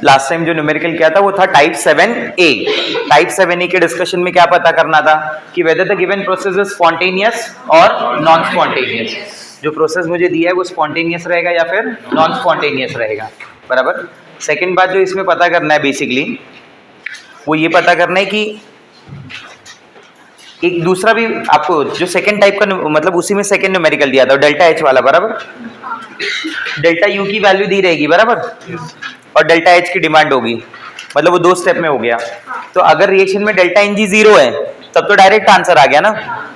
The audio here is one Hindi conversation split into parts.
लास्ट टाइम जो न्यूमेरिकल किया था वो था टाइप 7A। टाइप 7A के डिस्कशन में क्या पता करना था कि whether the given process is spontaneous और नॉन स्पॉन्टेनियस। जो प्रोसेस मुझे दिया है वो स्पॉन्टेनियस रहेगा या फिर नॉन स्पॉन्टेनियस रहेगा, बराबर। सेकंड बात जो इसमें पता करना है बेसिकली वो ये पता करना है कि एक दूसरा भी आपको जो सेकंड टाइप का मतलब उसी में सेकंड न्यूमेरिकल दिया था डेल्टा एच वाला, बराबर। डेल्टा यू की वैल्यू दी रहेगी, बराबर, और डेल्टा एच की डिमांड होगी, मतलब वो दो स्टेप में हो गया। तो अगर रिएक्शन में डेल्टा एन जी जीरो है तब तो डायरेक्ट आंसर आ गया ना।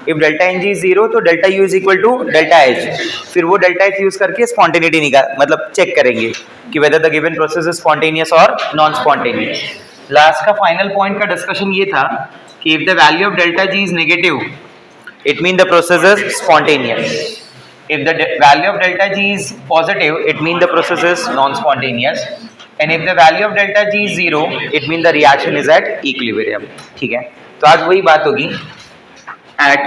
If delta N G zero तो delta U is equal to delta H, फिर वो डेल्टा एच यूज करके स्पॉन्टेनिटी निकाल मतलब चेक करेंगे कि whether the given process is spontaneous और नॉन स्पॉन्टेनियस। लास्ट का फाइनल पॉइंट का डिस्कशन ये था कि if the value of delta G is negative it means the process is spontaneous. If the value of delta g is positive, it means the process is non-spontaneous. And if the value of delta g is zero, it means the reaction is at equilibrium. ठीक है, तो आज वही बात होगी at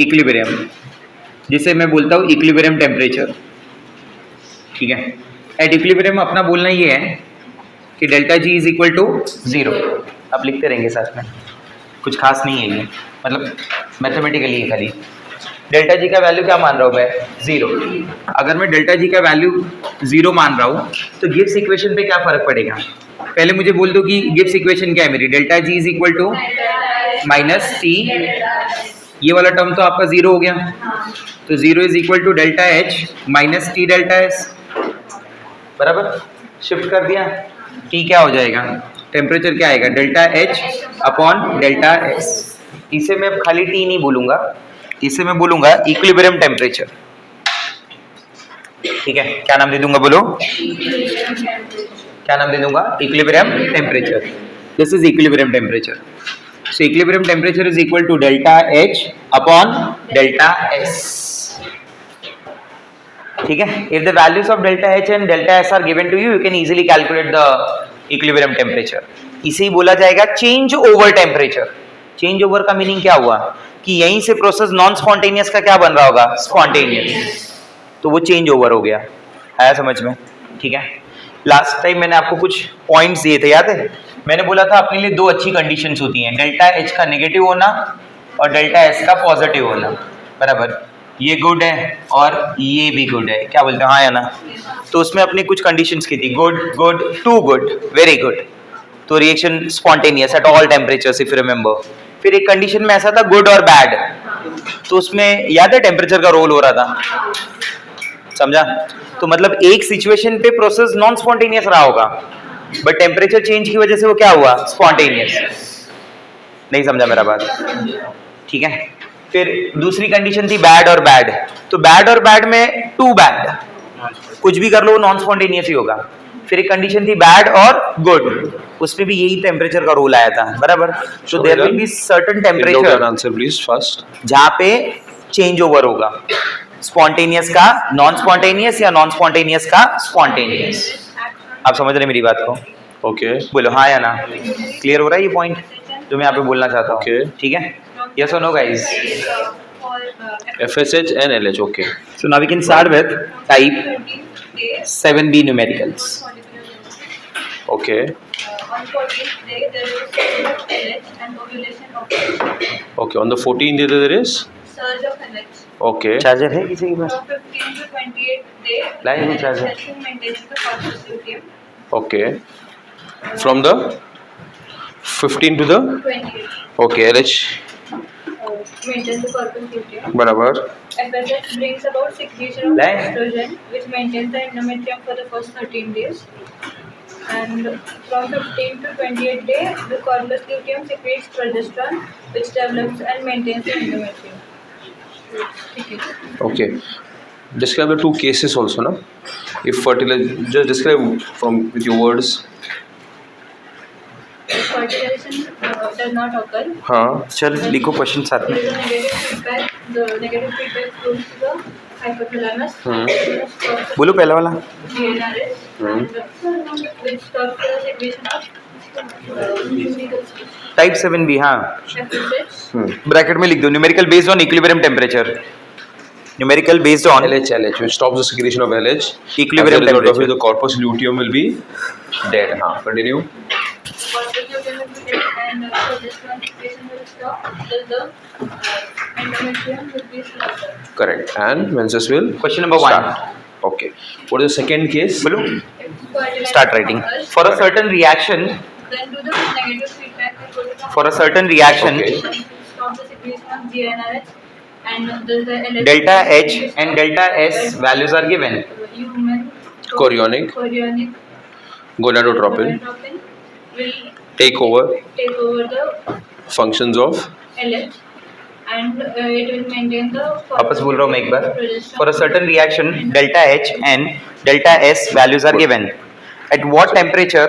equilibrium, जिसे मैं बोलता हूँ equilibrium temperature। ठीक है, at equilibrium अपना बोलना ये है कि delta G is equal to zero. आप लिखते रहेंगे साथ में, कुछ खास नहीं है ये, मतलब मैथमेटिकली है खाली। डेल्टा जी का वैल्यू क्या मान रहा हूँ मैं, जीरो। अगर मैं डेल्टा जी का वैल्यू जीरो मान रहा हूँ तो गिब्स इक्वेशन पे क्या फर्क पड़ेगा। पहले मुझे बोल दो कि गिब्स इक्वेशन क्या है मेरी, delta G is equal to minus T, ये वाला टर्म तो आपका जीरो हो गया, तो zero is equal to delta H minus T delta S, बराबर। शिफ्ट कर दिया, टी क्या हो जाएगा, टेम्परेचर क्या आएगा, delta H upon delta S. इसे मैं खाली टी नहीं बोलूंगा, इसे मैं बोलूंगा इक्विलिब्रियम टेम्परेचर। ठीक है, क्या नाम दे दूंगा बोलो, क्या नाम दे दूंगा, equilibrium temperature. This is equilibrium temperature. So equilibrium temperature is equal to delta H upon delta S. ठीक है, if the values of delta H and delta S are given to you, you can easily calculate the equilibrium temperature. इसे ही बोला जाएगा change over temperature. Change over का मीनिंग क्या हुआ कि यहीं से प्रोसेस नॉन स्पॉन्टेनियस का क्या बन रहा होगा, स्पॉन्टेनियस, तो वो चेंज ओवर हो गया। आया समझ में। ठीक है, लास्ट टाइम मैंने आपको कुछ पॉइंट्स दिए थे, याद है। मैंने बोला था अपने लिए दो अच्छी कंडीशंस होती हैं, डेल्टा एच का नेगेटिव होना और डेल्टा एस का पॉजिटिव होना, बराबर। ये गुड है और ये भी गुड है, क्या बोलते हैं, हाँ या ना। तो उसमें अपनी कुछ कंडीशंस की थी, good, good, too good, very good, तो reaction spontaneous at all temperatures if you remember. फिर एक कंडीशन में ऐसा था गुड और बैड, तो उसमें याद है टेम्परेचर का रोल हो रहा था, समझा। तो मतलब एक सिचुएशन पे प्रोसेस नॉन स्पॉन्टेनियस रहा होगा बट टेम्परेचर चेंज की वजह से वो क्या हुआ, स्पॉन्टेनियस। नहीं समझा मेरा बात, ठीक है। फिर दूसरी कंडीशन थी बैड और बैड, तो बैड और बैड में टू बैड, कुछ भी कर लो नॉन स्पॉन्टेनियस ही होगा। फिर एक कंडीशन थी बैड और गुड, उसमें भी यही टेम्परेचर का रोल आया था, बराबर। तो there will be certain temperature answer please first जहां पे चेंज ओवर होगा, स्पॉन्टेनियस का नॉन स्पॉन्टेनियस या नॉन स्पॉन्टेनियस का स्पॉन्टेनियस। आप समझ रहे मेरी बात को, ओके बोलो हाँ या ना। क्लियर हो रहा है ये पॉइंट जो मैं यहाँ पे बोलना चाहता हूँ, ठीक है। यस और no guys, FSH and LH, okay. So now we can start with type 7B numericals. Okay. On 14th day there is LH and ovulation of LH. Okay, on the 14th day there is Surge of LH. okay. Charger है किसी के पास? From 15 to 28th day line में charger. LH maintains the corpus luteum. Okay. From the 15 to the 28th okay, LH maintains the corpus luteum. बराबर FSH brings about secretion of Line. estrogen which maintains the endometrium for the first 13 days. And from 15 to 28th day the corpus luteum secretes progesterone which develops and maintains the endometrium. Okay. okay. Describe the two cases also, na? If fertilization, just describe from with your words. If fertilization does not occur, हाँ चल लिखो क्वेश्चन साथ there में। is a negative feedback. The negative feedback goes to the hypothalamus, which stops बोलो पहला वाला। GnRH, and which stops the secretion of type 7B, हाँ FSH. ब्रैकेट में लिख दो numerical based on equilibrium temperature. Numerical based on LH, which stops the secretion of LH. Equilibrium As a result of temperature. which the corpus luteum will be dead. Continue. corpus luteum will be dead and progesterone secretion will stop. Thus the endometrium will be slaughtered. Correct. And menses will Question number 1. start. Okay. What is the second case? बोलो If fertilization start writing. occurs, For a certain reaction, then do the negative feedback will go to the for a certain reaction, Okay. stop the secretion of GnRH and thus the LH delta H and delta S values are given. human Chorionic. Gonadotropin gonadotropin will take over take over the functions of LH and it will maintain the वापस बोल रहा हूँ मैं एक बार. progesterone. For a certain reaction, delta H and delta S values are given. At what temperature?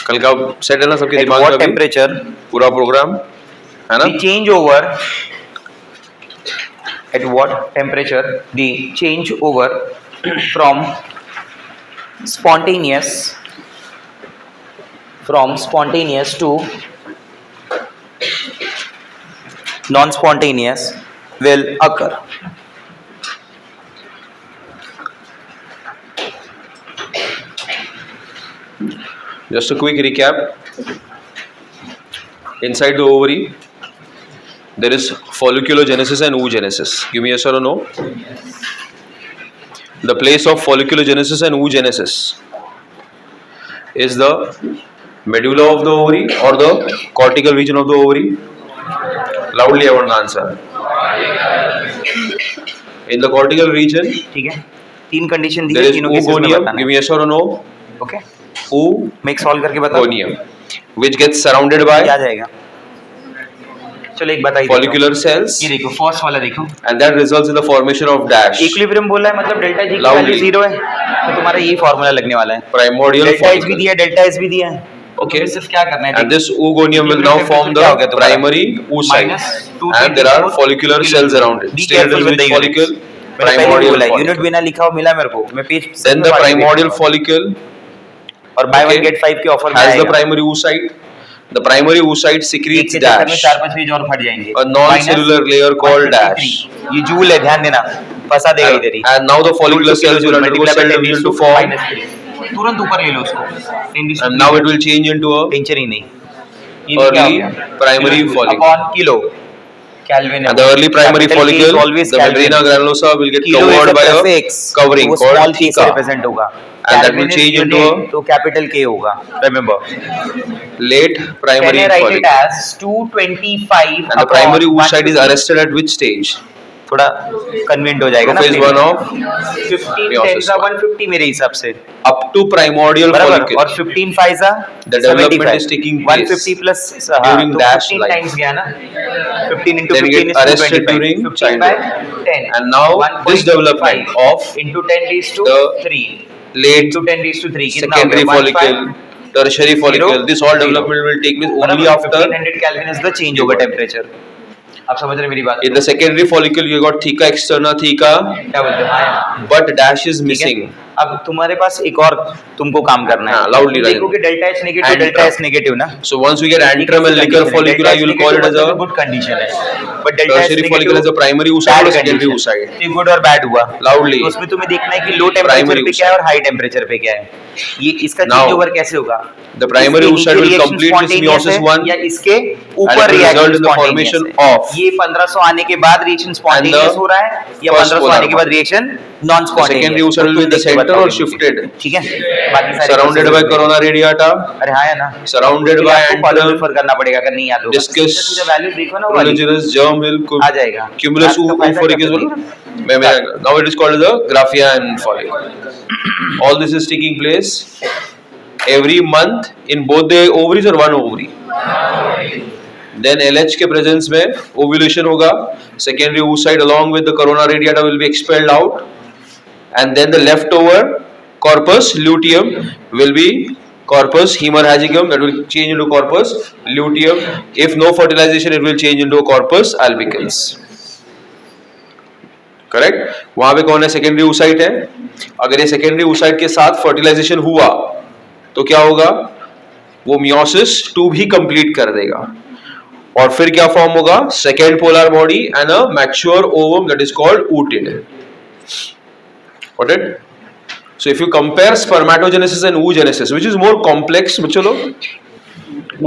कल का सेट है ना सबके At दिमाग में what अभी temperature पूरा प्रोग्राम है ना? the change over? At what temperature the change over from spontaneous to non-spontaneous will occur? Just a quick recap. Inside the ovary, there is folliculogenesis and oogenesis. Give me yes or no. The place of folliculogenesis and oogenesis is the medulla of the ovary or the cortical region of the ovary. Loudly, I want the answer. In the cortical region, ठीक है, तीन कंडीशन दी there है, is तीनों केसेस में oogonium. बताना Give me है. yes or no. ओके, मैं सॉल्व करके बता. Oogonium, which gets surrounded by आ जाएगा. चलो एक बताइए. follicular cells, ये देखो, फर्स्ट वाला देखो. and that results in the formation of dash. Equilibrium बोला है, मतलब डेल्टा जी की Loudly. वैल्यू 0 है, तो तुम्हारा यही फार्मूला लगने वाला है. Primordial डेल्टा एच भी follicle. दिया, डेल्टा एस भी दिया है. Okay. तो सिर्फ क्या करना है? And this oogonium will now form the primary oocyte, and there are follicular cells around it. Stated as which follicle? Primordial unit follicle. बिना लिखा हो मिला मेरे को, मैं page. Then the primordial follicle और बाय वन okay, गेट 5 के ऑफर में has the आएगा. primary oocyte. The primary oocyte एक secretes के चक्कर में dash, 4-5 पेज और फट जाएंगे. a non-cellular layer called dash. ये जूल है, ध्यान देना, फंसा देगा इधर ही. And now the follicular cells will undergo cell division to form, तुरंत ऊपर ले लो उसको. and now it will change into a tension ही नहीं. ये क्या हो early गया? primary follicle. Upon kilo. Kelvin. And the early primary Capital K is follicle, always the Kelvin. membrana granulosa, will get Kilo is covered a by a prefix. covering वो called small k से theca, represent होगा. and that will Kelvin is change into unit, a तो capital K होगा. Remember. late primary Can I write it follicle. as 225 And the upon primary oocyte is 150? arrested at which stage? थोड़ा कन्वेंट हो जाएगा ना. Phase 1 of 15 meiosis 10 का 150 मेरे हिसाब से. up to primordial बराबर. follicle. और 15 5 का The development is taking place 150 plus during dash 15 life. Times गया ना. 15 into Then 15 get is arrested 225. during 15 by childhood. 10. And now this 1.5 development of into 10 raised to the 3 late into 10 raised to 3 कितना हो secondary गया? 1.5 follicle, tertiary follicle, this all development will take place only बराबर. after 1500 Kelvin is the change over temperature. आप समझ रहे हैं मेरी बात? in the secondary follicle you got theca externa theca, क्या बोलते हैं? हाँ, but dash is ठीक है? missing. अब तुम्हारे पास एक और तुमको काम करना हाँ, है. loudly देखो कि delta H negative, Antrum. Delta S negative ना. So once we get antrum and liquor follicula, you will call it as a good condition है. But delta S tertiary follicle as a primary oocyte or secondary oocyte. ये गुड और बैड हुआ. Loudly. तो उसमें तुम्हें देखना है कि लो टेम्परेचर Primary पे क्या है और हाई टेम्परेचर पे क्या है. ये इसका Now, चेंज ओवर कैसे होगा? The primary इसके oocyte will नीचे complete reaction this meiosis spontaneous 1 है या इसके and ऊपर it will reaction result in the formation of ये 1500 आने के बाद रिएक्शन स्पॉन्टेनियस हो रहा है या first 1500 आने के polar बाद reaction non The secondary oocyte will be in the center or shifted, ठीक है. बाकी सारे surrounded by corona radiata, अरे हाँ है ना. surrounded by antrum, रेफर करना पड़ेगा अगर नहीं याद होगा. discus, सीधा वैल्यू देखो ना वो वाली. proligerous germ hill, आ जाएगा. cumulus आपको फायदा oophoric is क्या well. Now it is called the Graafian follicle. All this is taking place every month in both the ovaries or one ovary. Then LH के presence में ovulation होगा, secondary oocyte along with the corona radiata will be expelled out, and then the leftover corpus luteum will be corpus hemorrhagicum, that will change into corpus luteum. If no fertilization, it will change into corpus albicans. Correct. वहां पे कौन है? सेकेंडरी oocyte है. अगर ये सेकेंडरी oocyte के साथ फर्टिलाइजेशन हुआ तो क्या होगा? वो मियोसिस 2 भी कंप्लीट कर देगा. और फिर क्या फॉर्म होगा? Second polar body and a mature ovum that is called ooted. Got it? So if you compare spermatogenesis and oogenesis, which is more complex, बच्चों लोग,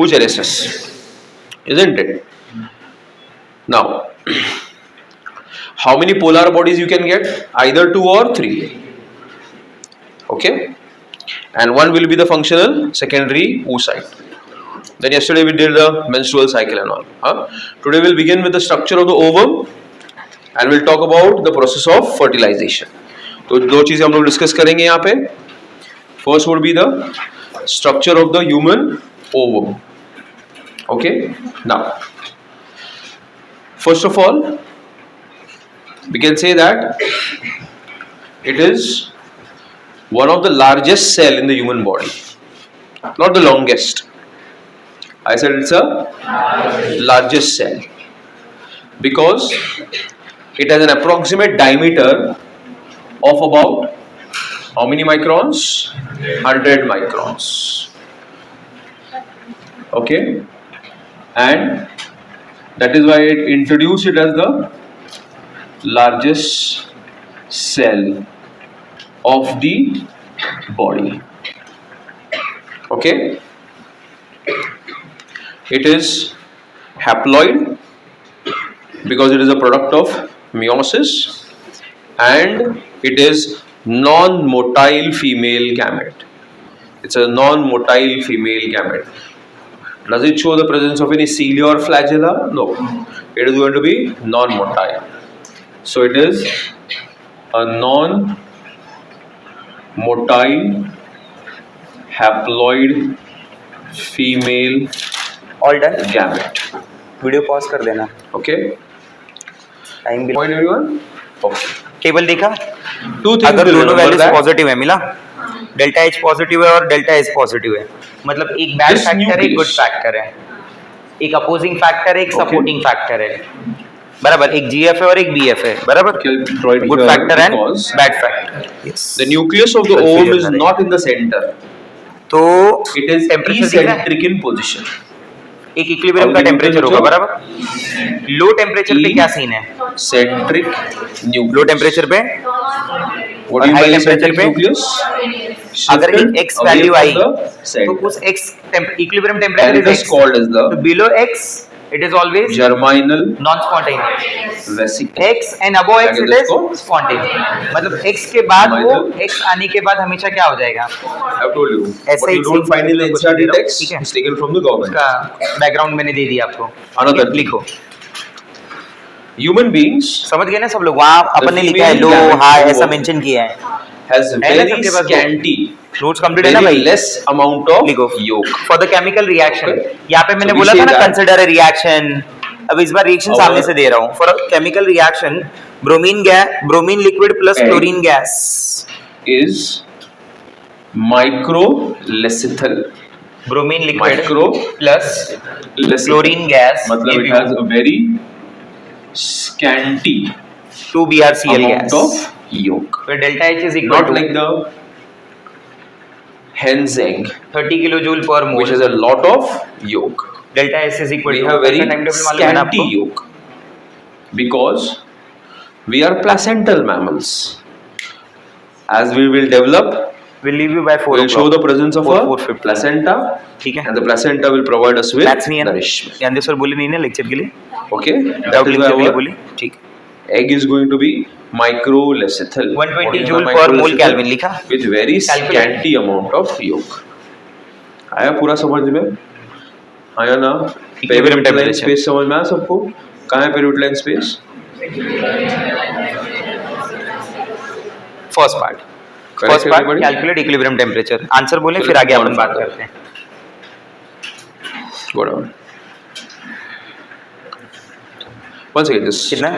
oogenesis, isn't it? Now, how many polar bodies you can get? Either 2 or 3. Okay, and one will be the functional secondary oocyte. Then yesterday we did the menstrual cycle and all. Today we'll begin with the structure of the ovum and we'll talk about the process of fertilization. तो दो चीजें हम लोग डिस्कस करेंगे यहाँ पे. First would be the structure of the human ovum. Okay. Now, first of all, we can say that it is one of the largest cell in the human body, not the longest. I said it's a largest cell because it has an approximate diameter of about how many microns? 100 microns. Okay, and that is why it introduced it as the largest cell of the body. Okay, it is haploid because it is a product of meiosis, and it is non-motile female gamete. It's a non-motile female gamete. Does it show the presence of any cilia or flagella? No. It is going to be non-motile. So it is a non-motile haploid female all done. gamete. Video pause कर देना. Okay. टाइम भी. Point everyone. Okay. टेबल देखा? Two things अगर will दोनों remember वैल्यूज that. पॉजिटिव है, मिला? डेल्टा एच पॉजिटिव है और डेल्टा एच पॉजिटिव है, मतलब एक बैड This फैक्टर है, एक गुड nucleus. फैक्टर है, एक अपोजिंग फैक्टर है, एक Okay. सपोर्टिंग फैक्टर है, बराबर. एक जीएफ है और एक बीएफ है, बराबर. Okay, draw it good here factor and because bad factor. the nucleus of the Confusion ovum is ना रहे. not in the center. तो It is टेम्परेचर दिख रहा है, eccentric in position. एक इक्विलिब्रियम How का do you टेम्परेचर measure? होगा, बराबर. लो टेम्परेचर पे क्या सीन है? Centric nucleus. लो टेम्परेचर पे What और do you high mean by temperature centric पे? nucleus? अगर एक Shifted x away value from I the तो center. उस x equilibrium And temperature it is is x. called as तो the below x it is always germinal non spontaneous. vesicle. X and above x क्या इट कहते हैं इज इसको? स्पॉन्टेनियस. मतलब एक्स के बाद वो Germinal. एक्स आने के बाद हमेशा क्या हो जाएगा? I've told you. ऐसा What he you don't same find in the कुछ दे NCERT रहा हूँ, text ठीक है? is taken from the government. उसका बैकग्राउंड मैंने दे दिया आपको. Another thing. लिखो. Human beings समझ गए ना सब लोग? वहाँ अपन ने लिखा है लो female हाई gamete ऐसा वो मेंशन किया है. has है ना very सबके पास वो? scanty, नोट्स कंप्लीट है ना very भाई? less amount of लिखो. yolk. For the chemical reaction. Okay. यहाँ पे मैंने So we बोला say था ना that- कंसिडर अ रिएक्शन. अब इस बार रिएक्शन Our- सामने से दे रहा हूँ. For a chemical reaction bromine liquid plus Egg. Chlorine gas Is microlecital. Bromine liquid Micro plus lecital. Chlorine gas मतलब it has a very scanty 2 BrCl amount gas. of yolk. फिर delta H is equal Not to like the hen's egg, 30 kilojoule पर which mole. has a lot of yolk. Delta S is equal We to have very time table मालूम है ना scanty आपको? yolk because we are placental mammals. As we will develop, We'll leave you by 4 we'll show the presence of 4:50. a placenta, ठीक है. and the placenta will provide us with maths नहीं है ना? nourishment. ज्ञान सर बोले नहीं ना लेक्चर के लिए? Okay, doubt that is why lecture के लिए our बोले. ठीक. egg is going to be microlecital. 120 What is joule the per mole microlecital? Kelvin लिखा? With very Calculate. scanty amount of yolk. आया पूरा समझ में? आया ना? Equilibrium Period line temperature. space समझ में आया सबको? कहाँ है period line space? First part. Correct, first part everybody? Calculate equilibrium temperature. Answer बोले So फिर let's आगे go अपन on बात further. करते हैं. Go down. Once again, just कितना?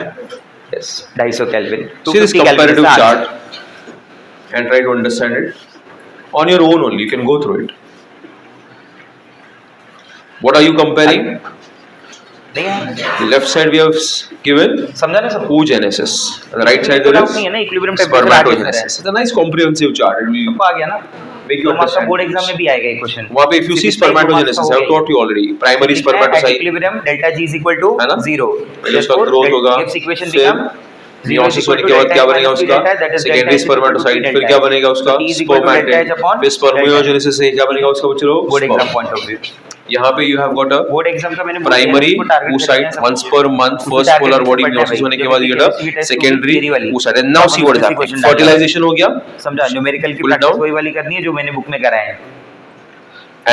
Yes 250 kelvin. see this 250 comparative kelvin से chart and try to understand it on your own only. You can go through it. What are you comparing? नहीं है. The left side we have given समझा ना सब? oogenesis. On the right side there doubt is नहीं है ना equilibrium temperature. spermatogenesis. It's a nice comprehensive chart. It will आ गया ना? make you तो आपका understand. बोर्ड एग्जाम में भी आएगा ये क्वेश्चन वहाँ पे if you see spermatogenesis, I have taught you already. Primary spermatocyte, equilibrium delta G is equal to है ना? 0, पहले उसका growth होगा, इक्वेशन फिर बिकम meiosis होने के बाद क्या बनेगा उसका secondary spermatocyte, फिर क्या बनेगा उसका spermatid, फिर spermiogenesis से क्या बनेगा उसका बच्चों board exam sperm. Point of view. यहाँ पे you have got a board exam का मैंने primary oocyte once per month, first polar body meiosis होने के बाद you get a secondary oocyte. And now see what is happening. Fertilization हो गया, समझा, न्यूमेरिकल की Pull it प्रैक्टिस down. वही वाली करनी है जो मैंने बुक में कराए हैं।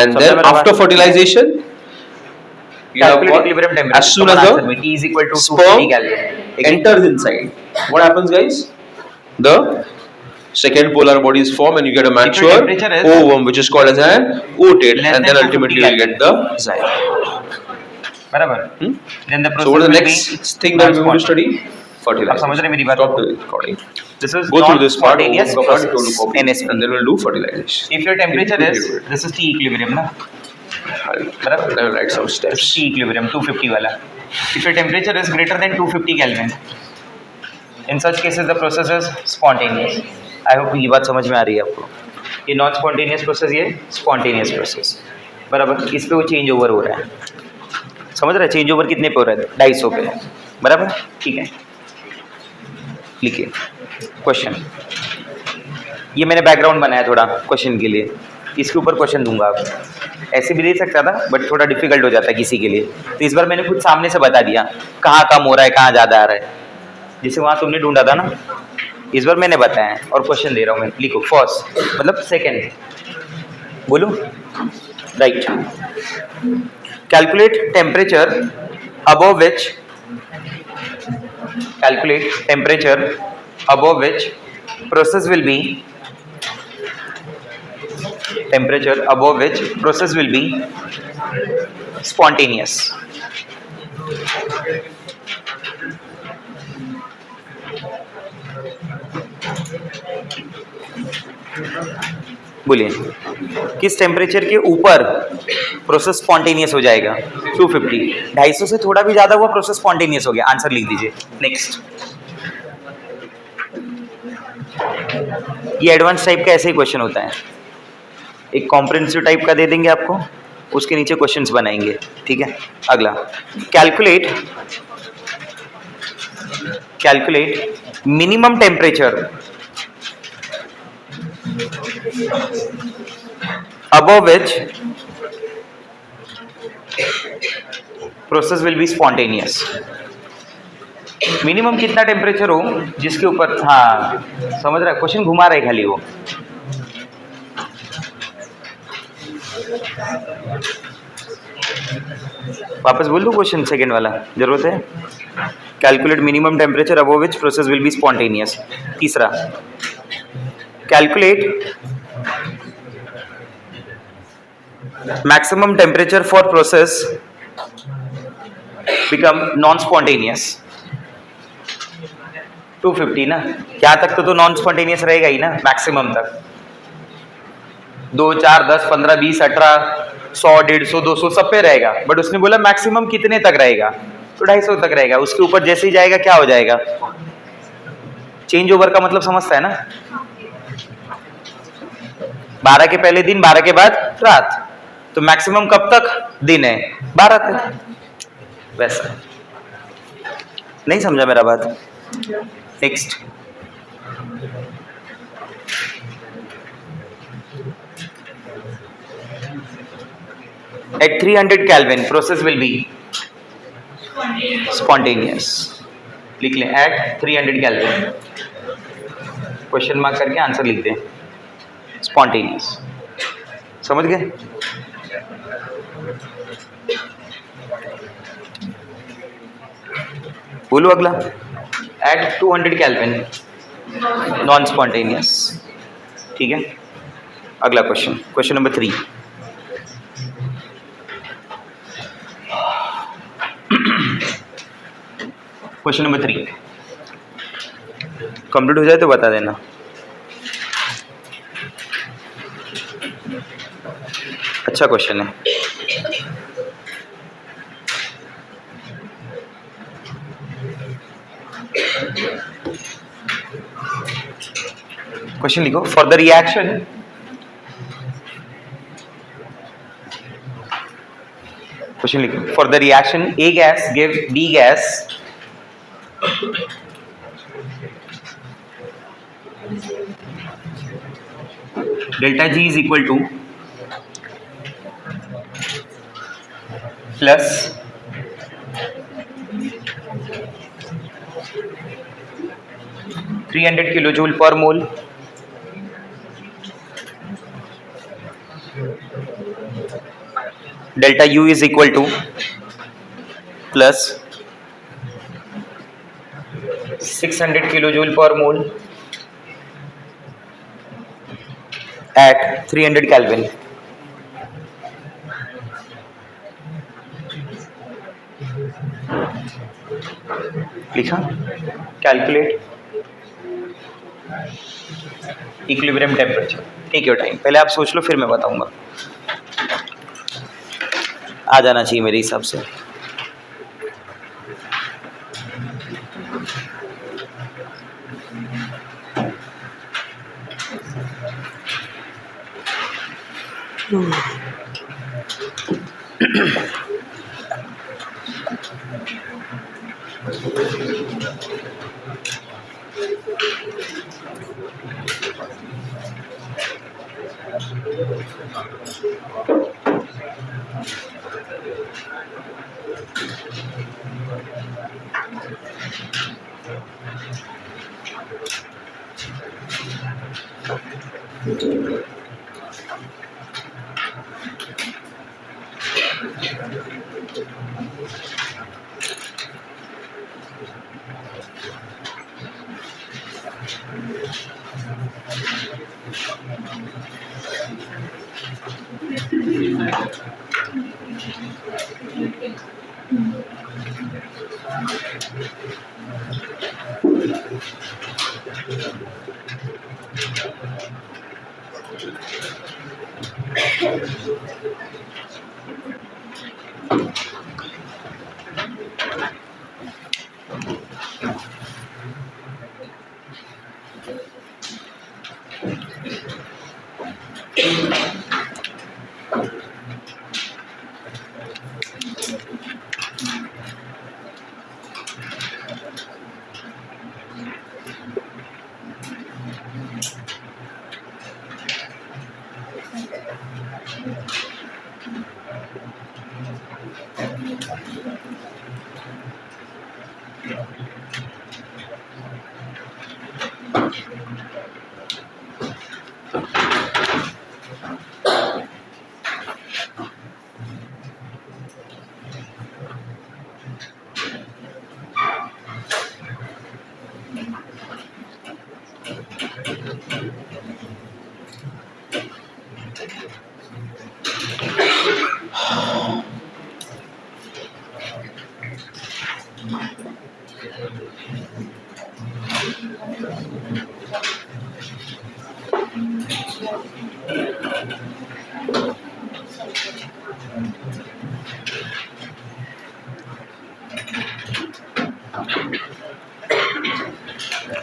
and समझा then मेरा after बात? fertilization you have Calculate got, equilibrium temperature. as soon Come as on, answer me. the T is equal to sperm 250 Kelvin. enters inside, what happens guys? The second polar body is formed and you get a mature temperature is ovum which is called as an oocyte, less and than then ultimately you will 250 get the zygote. बराबर। Then the process So what is the will next be thing that we are going to non-spontaneous. study? Fertilization. आप समझ रहे हैं मेरी बात? Stop the recording. This is Go through this part, non-spontaneous ovum का part, process, you have to copy, NSP. and then we'll do fertilization. If your temperature Okay, is, good. this is T equilibrium ना, I'll write some this is steps. T equilibrium 250 वाला. If your temperature is greater than 250 Kelvin, in such cases the process is spontaneous. I hope ये बात समझ में आ रही है आपको। ये नॉन स्पॉन्टेनियस प्रोसेस, ये स्पॉन्टेनियस प्रोसेस, बराबर। इस पे वो चेंज ओवर हो रहा है, समझ रहे हैं? चेंज ओवर कितने पे हो रहा है? 250 पे, बराबर, ठीक है। लिखिए क्वेश्चन, ये मैंने बैकग्राउंड बनाया थोड़ा क्वेश्चन के लिए, इसके ऊपर क्वेश्चन दूंगा। आप ऐसे भी दे सकता था बट थोड़ा डिफिकल्ट हो जाता है किसी के लिए, तो इस बार मैंने खुद सामने से बता दिया कहाँ कम हो रहा है, कहाँ ज़्यादा आ रहा है, जिसे वहाँ तुमने ढूंढा था ना, इस बार मैंने बताया और क्वेश्चन दे रहा हूँ मैं। लिखो फर्स्ट मतलब सेकेंड, बोलो right. Calculate temperature above which process will be spontaneous. बोलिए किस टेम्परेचर के ऊपर प्रोसेस स्पॉन्टेनियस हो जाएगा? 250, 250 से थोड़ा भी ज्यादा हुआ प्रोसेस स्पॉन्टेनियस हो गया। आंसर लिख दीजिए। नेक्स्ट, ये एडवांस टाइप का ऐसे ही क्वेश्चन होता है, एक कॉम्प्रिहेंसिव टाइप का दे देंगे आपको, उसके नीचे क्वेश्चंस बनाएंगे, ठीक है। अगला, calculate minimum temperature above which process will be spontaneous. Minimum कितना टेम्परेचर हो जिसके ऊपर, हाँ समझ रहा है, क्वेश्चन घुमा रहा है खाली वो। वापस बोल दो क्वेश्चन सेकंड वाला, जरूरत है। Calculate minimum temperature above which process will be spontaneous. तीसरा, calculate maximum temperature for process become non-spontaneous. 250 ना, क्या तक तो नॉन स्पॉन्टेनियस रहेगा ही ना, मैक्सिमम तक। 2, 4, 10, 15, 20, 18, 100, 150, 200 सब पे रहेगा, बट उसने बोला मैक्सिमम कितने तक रहेगा, तो 250 तक रहेगा। उसके ऊपर जैसे ही जाएगा क्या हो जाएगा? चेंज ओवर का मतलब समझता है ना, 12 के पहले दिन, 12 के बाद रात, तो मैक्सिमम कब तक दिन है? 12 तक। वैसा नहीं समझा मेरा बात? Next, at 300 Kelvin process will be spontaneous. लिख लें एट 300 Kelvin, क्वेश्चन मार्क करके आंसर लिख दें, स्पॉन्टेनियस। समझ गए? बोलो अगला, एट 200 Kelvin नॉन स्पॉन्टेनियस, ठीक है। अगला question, question number 3। Question number 3 complete हो जाए तो बता देना। अच्छा क्वेश्चन है। क्वेश्चन लिखो, फॉर द रिएक्शन क्वेश्चन लिखो. For the reaction, A gas give B gas delta G is equal to plus 300 kilojoule per mole delta U is equal to plus 600 kilojoule per mole at 300 Kelvin. लिखा. Calculate equilibrium temperature. Take your time, पहले आप सोच लो फिर मैं बताऊंगा. आ जाना चाहिए मेरे हिसाब से.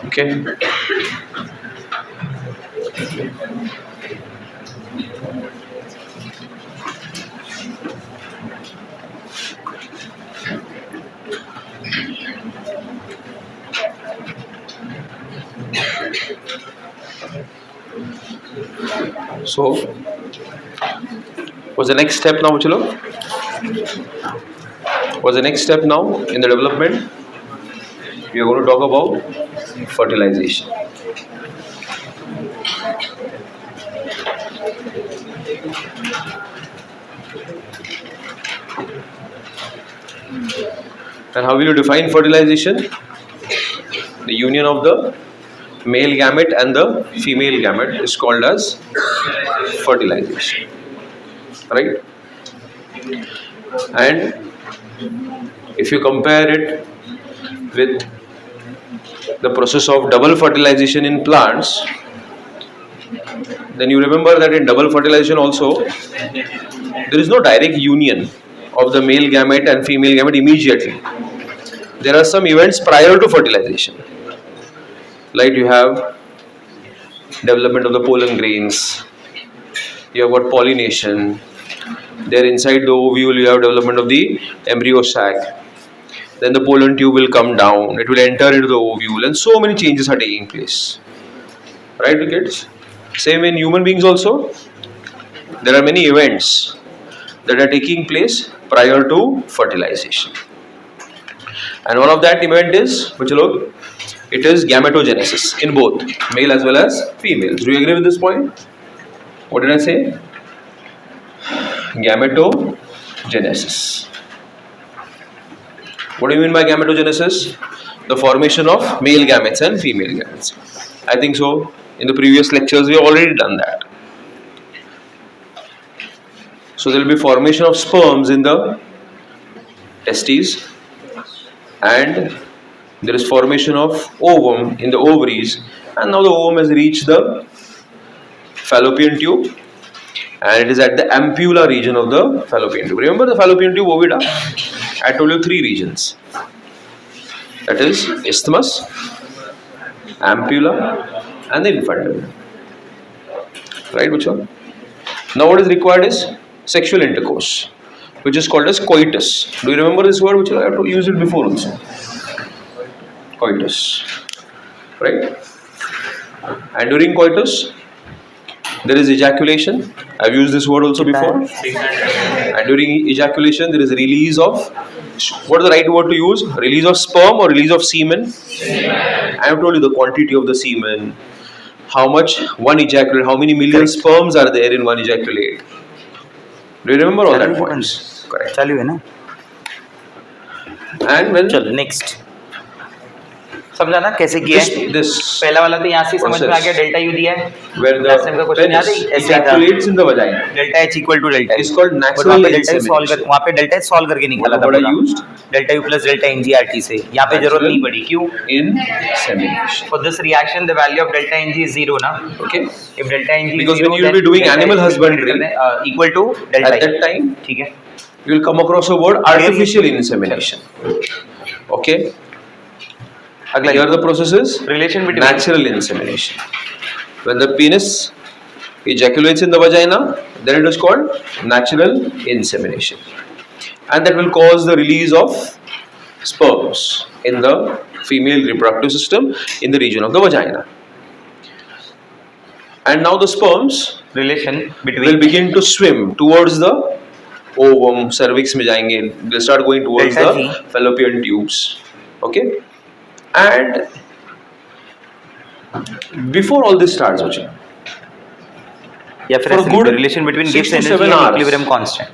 Okay. So, what's the next step now, chalo? What's the next step now in the development? We are going to talk about fertilization. And how will you define fertilization? The union of the male gamete and the female gamete is called as fertilization, right? And if you compare it with the process of double fertilization in plants, then you remember that in double fertilization also there is no direct union of the male gamete and female gamete immediately. There are some events prior to fertilization, like you have development of the pollen grains, you have got pollination, There inside the ovule you have development of the embryo sac. Then the pollen tube will come down, it will enter into the ovule, and so many changes are taking place. Right, kids? Same in human beings also. There are many events that are taking place prior to fertilization. And one of that event is, which look, it is gametogenesis in both male as well as females. Do you agree with this point? What did I say? Gametogenesis. What do you mean by gametogenesis? The formation of male gametes and female gametes. I think so. In the previous lectures, we have already done that. So there will be formation of sperms in the testes, and there is formation of ovum in the ovaries, and now the ovum has reached the fallopian tube, and it is at the ampulla region of the fallopian tube. Remember the fallopian tube ovida? I told you 3 regions. That is isthmus, ampulla, and the infundibulum. Right, which one? Now what is required is sexual intercourse, which is called as coitus. Do you remember this word, which I have to use it before also? Coitus. Right? And during coitus, there is ejaculation. I've used this word also before. And during ejaculation, there is a release of, what is the right word to use? Release of sperm or release of semen? I have told you the quantity of the semen, how much one ejaculate, how many million sperms are there in one ejaculate. Do you remember all that points? Correct. चालू है ना? And when चलो नेक्स्ट समझा ना कैसे किया है? this पहला वाला तो यहाँ से समझ में आ गया, डेल्टा यू दिया है, where the Last time का question याद है? penis ऐसे ही था। ejaculates in the vagina, delta H equal to delta it's called natural insemination. वहाँ पे डेल्टा एच सॉल्व करके निकाला था What I पूरा। used? Delta U plus delta एनजीआरटी से, यहाँ पे जरूरत नहीं पड़ी, क्यों? Insemination. For this reaction, the value of delta Ng is zero, na? Okay. If delta Ng is Because zero, when you will then be doing delta animal H husbandry, equal to delta At that time, ठीक है? you will come across a word artificial insemination. Okay. अगला Here the process is relation between natural insemination. When the penis ejaculates in the vagina, then it is called natural insemination, and that will cause the release of sperms in the female reproductive system in the region of the vagina. And now the sperms relation will between begin to swim towards the ovum, cervix में जाएंगे, they start going towards Delta the G. fallopian tubes. Okay. And before all this starts, Vijay, या फिर for ऐसे good लिखो, relation between 6 Gibbs to energy 7 and hours. equilibrium constant.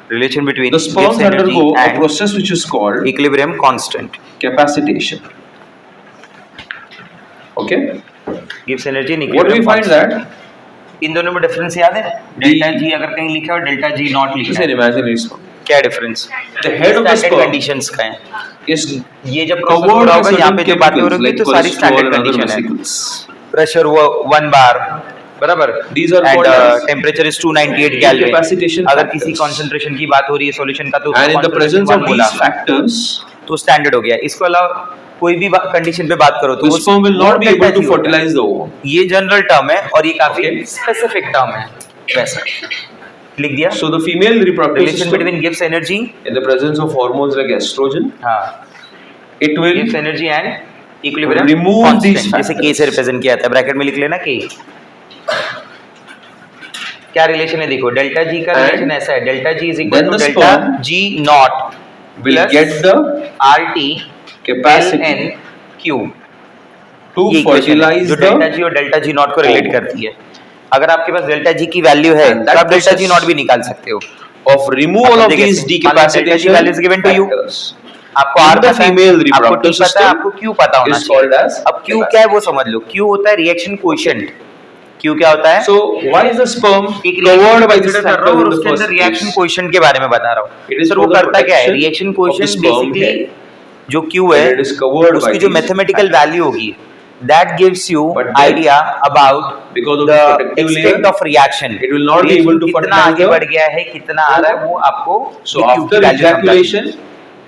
Relation between the sperms Gibbs energy undergo a and process which is called equilibrium constant. capacitation. Okay. Gibbs energy and What do equilibrium we find constant. that? इन दोनों में डिफरेंस याद है? डेल्टा जी अगर कहीं लिखा हो, डेल्टा जी नॉट लिखा Just an है, imaginary sperm. क्या difference? The head of the sperm conditions का है। is ये जब प्रोसेस हो covered रहा with होगा, यहाँ certain पे जो बातें हो chemicals रही like तो सारी cholesterol standard and other condition है। vesicles. प्रेशर वो 1 बार बराबर, These are and called as temperature is 298 kelvin. capacitation अगर factors. किसी कंसंट्रेशन की बात हो रही है सॉल्यूशन का, तो And in the presence of these factors, तो स्टैंडर्ड हो गया। इसको अलावा कोई भी कंडीशन पे बात करो तो the वो sperm will not be delta able to G होता है। fertilize the ovum. ये जनरल टर्म है और ये काफी Okay. स्पेसिफिक टर्म है, वैसा लिख दिया। So the female reproductive relation system, between Gibbs energy, in the presence of hormones like estrogen, हाँ, it will Gibbs energy and equilibrium remove constant, these जैसे के factors. से रिप्रेजेंट किया था, ब्रैकेट में लिख लेना के। क्या रिलेशन है देखो, डेल्टा जी का And रिलेशन ऐसा है, delta G is equal then to the delta sperm G not will plus get the RT capacity LN Q, to ये equation है, fertilize जो डेल्टा जी the और डेल्टा जी नॉट को रिलेट ovum. करती है। अगर आपके पास डेल्टा जी की वैल्यू है And तो that आप डेल्टा जी process नॉट भी निकाल सकते हो। of removal of देखिए, these मान लो delta G decapacitation value is given to you. factors आपको in R the पता है, female आपको T reproductive पता है, system आपको Q पता होना is called चाहिए। as अब Q क्या है वो समझ लो। Q होता है रिएक्शन कोएफिशिएंट। Q क्या होता है? So why is the sperm एक covered by consider this कर रहा हूँ factor और in the उसके अंदर first रिएक्शन place? कोएफिशिएंट के बारे में बता रहा It हूँ। is सर for वो the करता क्या है? protection reaction of the coefficient sperm basically head. जो Q है It is covered by उसकी जो these मैथमेटिकल factors. वैल्यू होगी, that gives you But then, idea about because of the the protective extent layer, of reaction. it will not be Reaction able to कितना fertilize आगे the बढ़ गया है, कितना आ रहा है, वो आपको So ये Q after की value ejaculation, समझाती है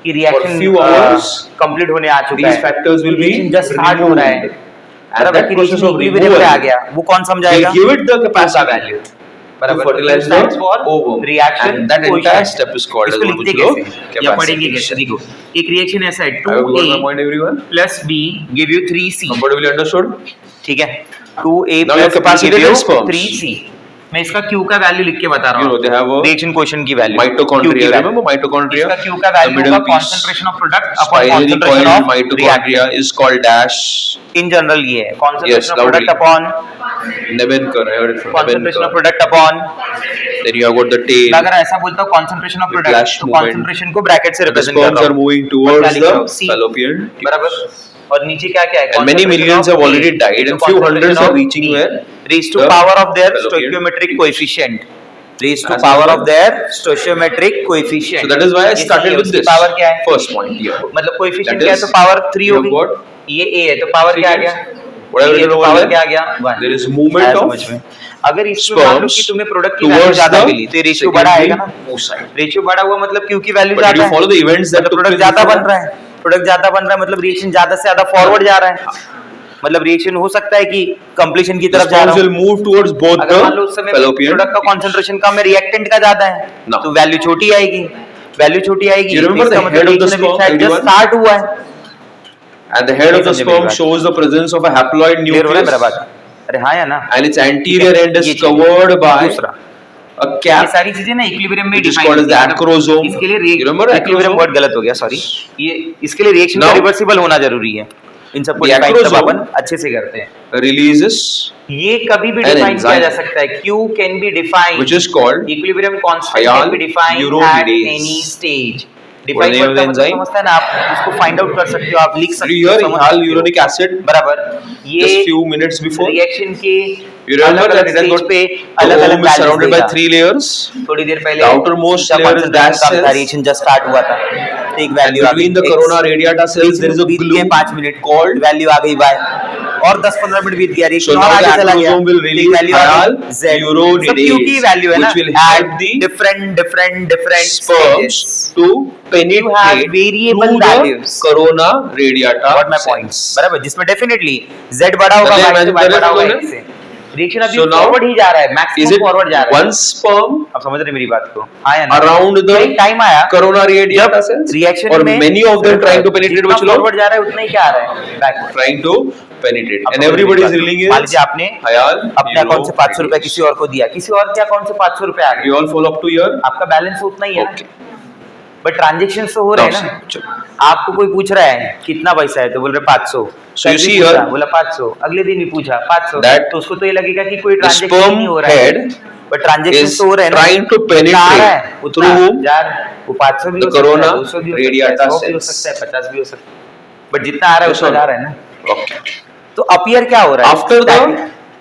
कि रिएक्शन few hours, कंप्लीट होने आ चुका these है, factors will be just start हो रहा है, removed. And that process of equilibrium पे आ removal गया, वो कौन समझाएगा? will give it the capacity. Value बराबर, fertilize the stands for ovum. reaction And that entire quotient. step is called as इसको what we लिखते call कैसे या पढ़ेंगे कैसे? देखो एक रिएक्शन ऐसा है I hope you got my 2A point, everyone. plus B give you 3C. Comfortably understood? ठीक है 2A Now your plus B capacity give you is sperms. 3C. मैं इसका Q का वैल्यू लिख के बता रहा You know, they have हूँ a रिएक्शन क्वोशिएंट की वैल्यू Mitochondria. Remember mitochondria? इसका Q का The वैल्यू middle होगा piece. concentration of product upon Spirally concentration coiled of mitochondria reactant. is called dash. In general ये है Yes, concentration of loudly. product upon Nebenker. I heard it from concentration of Nebenker. product upon Then you have got the tail. मैं अगर ऐसा बोलता हूँ concentration of The product flash तो movement. concentration को ब्रैकेट से The रिप्रेजेंट कर sperms रहा are हूँ moving और towards क्या लिख रहा the हूँ? C. fallopian tubes. बराबर और नीचे क्या क्या है And many Concentration millions of have A already died into and few hundreds concentration are of reaching B. where? Raised to The power of their fallopian stoichiometric tubes. coefficient raised to As power well. of their stoichiometric coefficient. So that is why I ये started C है, with उसकी this power क्या है first point here. मतलब कोएफिशिएंट That क्या है is, तो पावर 3 you होगी have got ये A है तो पावर क्या आ गया What have ये you तो written over पावर there? क्या आ गया 1 There is movement of समझ में अगर इसमें मान लो sperms कि तुम्हें प्रोडक्ट की वैल्यू towards ज्यादा the मिली तो रेशियो बड़ा आएगा ना secondary oocyte. रेशियो बड़ा हुआ मतलब क्यू की वैल्यू But did ज्यादा you follow the events that मतलब took प्रोडक्ट place ज्यादा before बन रहा है प्रोडक्ट ज्यादा बन रहा है मतलब रिएक्शन ज्यादा से ज्यादा फॉरवर्ड जा रहा है मतलब रिएक्शन हो सकता है कि कंप्लीशन की The तरफ जा रहा sperms हूँ will move towards both अगर मान लो उस the समय fallopian प्रोडक्ट का कंसंट्रेशन कम है रिएक्टेंट का ज्यादा है No. तो वैल्यू छोटी आएगी वैल्यू छोटी आएगी You remember तो इसका the head of the reaction अभी sperm, शायद just everyone? start हुआ है and the head of the समझे मेरी sperm बात? shows the presence of a haploid clear हो रहा है मेरा nucleus बात अरे हाँ या ना and its anterior end ये is चीज़। covered by दूसरा a ये cap सारी चीजें ना इक्विलिब्रियम में which is define called as the acrosome. इसके लिए You remember equilibrium acrosome? Word गलत हो गया सॉरी ये इसके लिए रिएक्शन Now- का रिवर्सिबल होना जरूरी है इन सबको The डिफाइन तब acrosome अपन अच्छे से करते हैं releases ये कभी भी An डिफाइन किया enzyme. जा सकता है Q can be defined which is called equilibrium constant Thiol can be defined at urodinase. any stage What define is the name of the मतलब enzyme? समझता है ना आप उसको फाइंड आउट कर सकते हो आप लिख do सकते you हो hear समझ inhale सकते हो। uronic acid बराबर ये just few minutes before? Reaction के You remember अलग that अलग it has स्टेज got पे the अलग अलग ovum is surrounded by 3 layers. थोड़ी देर पहले The outermost layer is gas cells. Reaction just start हुआ था तो एक And वैल्यू आ between the गई corona radiata cells there is a glue 5 minute called value आ गई y और 10-15 मिनट बीत गया So रिएक्शन now और the आगे चला गया acrosome will release वैल्यू आ thiol गई z urodinase, सब Q की वैल्यू है ना which will help the different sperms to penetrate variable through values. the corona radiata what my points cells. बराबर जिसमें डेफिनेटली z बड़ा होगा पहले y imagine से y कर रहे बड़ा थे होगा लोगों x से रिएक्शन अभी So now, फॉरवर्ड ही जा रहा है Is मैक्सिमम it फॉरवर्ड जा रहा है one sperm आप समझ रहे मेरी बात को हाँ या ना around the एक टाइम आया corona radiata cells reaction or में many of them trying to penetrate which load? Forward जा रहा है उतना ही क्या आ रहा है बैकवर्ड Trying to penetrate अब and समझ everybody is मेरी reeling बात को। मान in लीजिए आपने Thiol अपने अकाउंट से 500 रुपए किसी और को दिया किसी और के अकाउंट से 500 रुपए आ You गए all follow up to here? आपका बैलेंस उतना ही है Okay. ना बट ट्रांजेक्शन तो हो रहे हैं Now, ना चलो. आपको कोई पूछ रहा है कितना पैसा है तो बोल रहे 500 So you कल भी see पूछा, here, बोला 500 अगले दिन भी पूछा 500 that तो उसको तो ये लगेगा कि कोई The ट्रांजेक्शन sperm नहीं हो रहा है head बट ट्रांजेक्शन is तो हो रहे हैं ना trying to उतना आ रहा है, penetrate उतना through जा रहा है वो 500 भी the हो सकता है corona 200 भी हो radiata सकता है 100 भी हो cells. सकता है 50 भी हो सकता है बट जितना आ रहा है Yes उतना or जा no? रहा है ना Okay. तो अपीयर क्या हो रहा है After the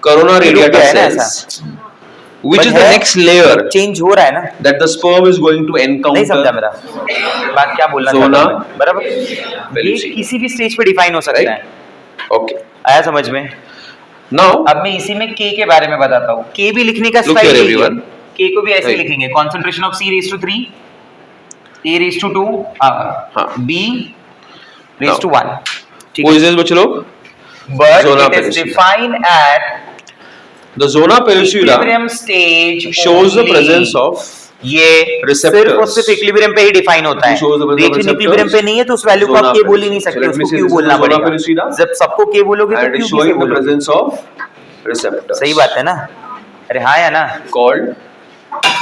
corona ये रुक radiata गया है ना cells, which is the next layer change हो रहा है ना that the sperm is going to नहीं समझा encounter? मेरा बात क्या बोलना Zona चाहता हूं मैं? बराबर ये Velocity. किसी भी स्टेज पे डिफाइन हो सकता Right? है Okay. आया समझ में Now, अब मैं इसी में k के बारे में बताता हूँ k भी लिखने का Look स्टाइल here, यही है everyone. k को भी ऐसे ही Right. लिखेंगे concentration of c raise to 3 a raise to 2 हाँ. b रेज टू 1 ठीक who है is this बच्चे लोग? but Zona it is pellucida. defined at The zona pellucida equilibrium stage shows the only. presence of ये receptors. सिर्फ और सिर्फ इक्विलिब्रियम पे ही डिफाइन होता Who shows the है presence of reaction receptors? Equilibrium पे नहीं है तो उस वैल्यू को आप Zona के बोल ही नहीं pellucida. सकते So let me उसको say क्यों this is बोलना the zona पड़ेगा pellucida. जब सबको के बोलोगे तो and it क्यों is से showing the बोलोगे presence of receptors. सही बात है ना अरे हाँ या ना Called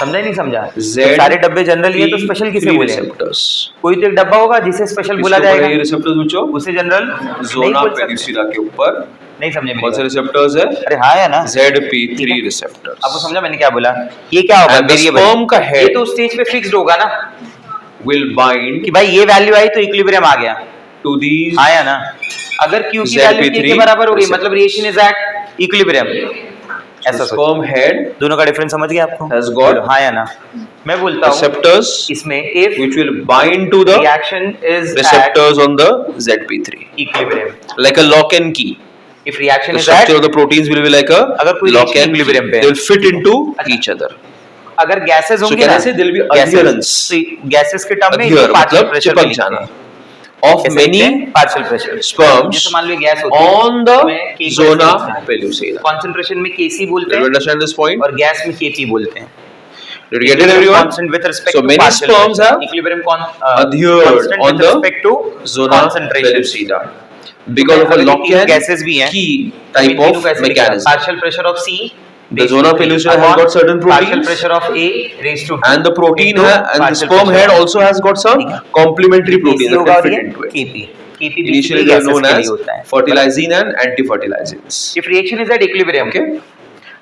समझा नहीं समझा Z तो सारे डब्बे जनरल ही है तो स्पेशल किसे बोले receptors. कोई तो एक डब्बा होगा जिसे स्पेशल बोला किसके ऊपर है ये जाएगा receptors बच्चों? उसे जनरल नहीं Zona बोल सकते pellucida के ऊपर नहीं समझे मेरी कौन से बात। receptors है? अरे हाँ या ना ZP3 receptors. आपको समझा मैंने क्या बोला ये क्या होगा And the वेरिएबल sperm का head ये तो स्टेज पे फिक्स्ड होगा ना will bind कि भाई ये वैल्यू आई तो इक्विलिब्रियम आ गया to these हाँ या ना अगर Q की वैल्यू K के बराबर हो गई मतलब रिएक्शन इज एट इक्विलिब्रियम ऐसा the सोचो sperm head दोनों का डिफरेंस समझ गए आपको has got हाँ या ना मैं बोलता हूँ receptors इसमें if which will bind to the reaction is at receptors on the ZP3 equilibrium like a lock and key. if reaction The is at structure of the proteins will be like a अगर कोई lock reaction and key. equilibrium पे They will fit into अच्छा. each other. अगर गैसेस So होंगी can ना I say there will be gases, adherence? तो गैसेस के टर्म में Adhere पार्शियल मतलब प्रेशर चिपक जाना. of many partial pressure sperms जैसे मान लो गैस होती है on the उसमें K zona pellucida. कॉन्सेंट्रेशन में Kc बोलते Did you हैं understand this point? और गैस में Kp बोलते हैं Did you get it, everyone? constant with respect So to many partial sperms pressure. have equilibrium adhered constant on with the respect to zona concentration pellucida because of a अगर ये तीनों Lockean gases भी हैं, key तो इन type तीनों of को ऐसे लिखा है, mechanism. partial pressure of C The zona pellucida has got certain partial proteins, pressure of A raised to 2 and the protein into and the partial sperm pressure head of also has got some complementary proteins that होगा can और fit ये into it. Kp Kp Initially basically they are gases known के as लिए होता है fertilizing and anti-fertilizings. if reaction is at equilibrium Okay?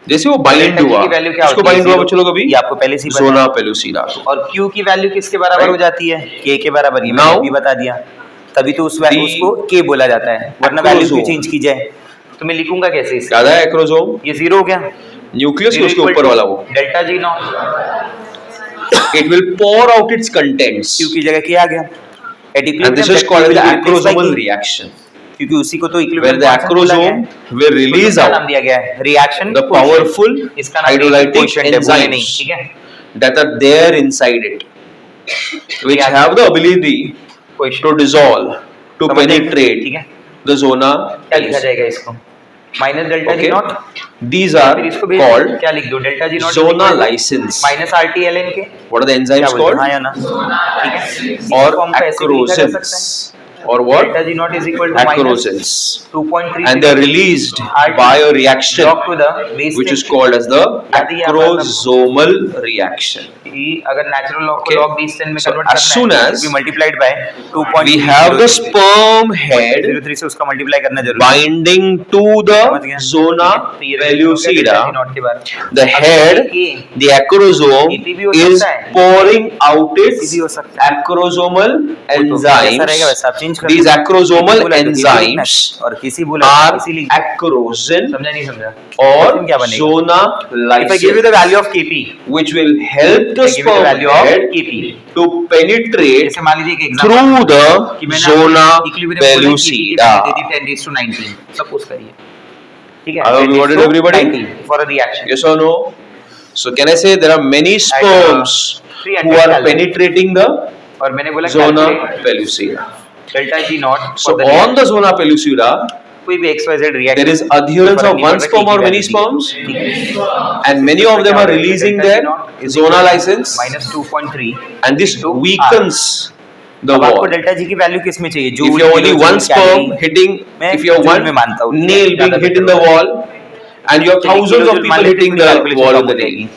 जैसे वो बाइंड delta G हुआ, की वैल्यू क्या उसको होती है बाइंड हुआ Zero। बच्चों लोग अभी ये आपको पहले से ही पता जोना है। पेलुसिडा और Q की वैल्यू किसके बराबर Right. हो जाती है K के बराबर ये Now, मैंने भी बता दिया तभी तो the उसको K बोला जाता है वरना वैल्यू क्यों acrosome। चेंज की जाए तो मैं लिखूंगा कैसे इसे ज्यादा है एक्रोसोम ये जीरो हो गया न्यूक्लियस के उसके ऊपर वाला वो delta G not it will pour out its contents Q की जगह क्या आ गया At and this equilibrium, is that called Q the will be replaced by acrosomal K। reaction क्योंकि उसी को तो where equilibrium the constant बोला गया है। acrosome will release तो इसका नाम out दिया गया है रिएक्शन the powerful इसका नाम hydrolytic quotient है, भूले नहीं, enzymes ठीक है that are there inside it which Reaction- have the ability Quotient। to dissolve to समझ गए? penetrate ठीक है the zona क्या लिखा जाएगा इसको minus delta G Okay. Not these फिर are इसको भेज called क्या लिख दो delta G not zona license minus RT-LN के what are the क्या enzymes बोलते called हैं हाँ या ना ठीक है इस or form को ऐसे भी लिखा जा सकता acrosins है or what delta G not is equal to minus acrosins 2.3 and they are released by a reaction drop to the base which is called as the यदि आप acrosomal reaction. अगर नेचुरल लॉग को Okay. log base 10 में So convert as soon as we multiplied by 2.3 We have the sperm head 03 से उसका मल्टीप्लाई करना जरूरी है binding to समझ गया? the zona तो ये relation हो गया delta pellucida. G naught के बारे में। The अब head, ये the acrosome AP भी हो is सकता है। pouring out AP its भी हो सकता है। acrosomal तो जैसा रहेगा वैसा आप enzymes. चेंज कर These दो। acrosomal किसी बोला तो किसी लिखना है, enzymes और किसी बोला are किसी लिख दो। acrosin समझा नहीं समझा or Question क्या बनेगा zona if I give you the lysis, value of Kp which will help the I give you the sperm value of head Kp to penetrate जैसे मान लीजिए एक एग्जांपल through the कि मैंने zona इक्विलिब्रियम pellucida. दे दी 10⁻19 सपोज करिए ठीक है I hope you got it, everybody? For a reaction Yes or no? So can I say there are many sperms 300 who are Kelvin. penetrating the और मैंने बोला zona pellucida. Delta G not So on the zona pellucida, कोई भी XYZ reaction there is adherence of one sperm or many sperms, and many of them are releasing their zona license, -2.3 and this into weakens the अब आपको wall. डेल्टा जी की वैल्यू किस में चाहिए If you have only one sperm hitting, मैं if you have joule one में मानता हूँ, nail being ज़्यादा hit in better the wall, and you have चलिए, thousands of किलोजूल people मान लेते hitting हैं, the calculation wall come of हो the nail, जाएगी।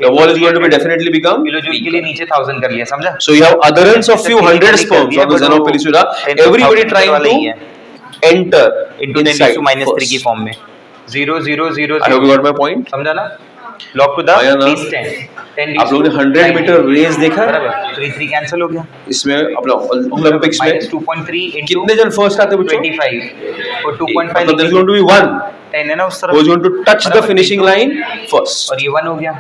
the wall is going to be definitely become kilojoule के weaker. लिए नीचे 1000 कर लिया समझा So you have adherence of few hundred Technically sperms on the but zona वो pellucida, 10,000 everybody trying वाला ही है। to enter into 10 inside -3 की first. फॉर्म में 0 0 0 I hope you got my point. समझा ना लॉग टू द आया ना? बेस 10 आप लोगों ने 100 मीटर रेस देखा है? बराबर 3 3 कैंसिल हो गया इसमें अपना ओलंपिक्स में -2.3 into कितने जन फर्स्ट आते हैं बच्चों? 25 और 2.5 मतलब there is going to be one 10 है ना उस who is तरफ going to touch the बराबर, finishing line first. और ये 1 हो गया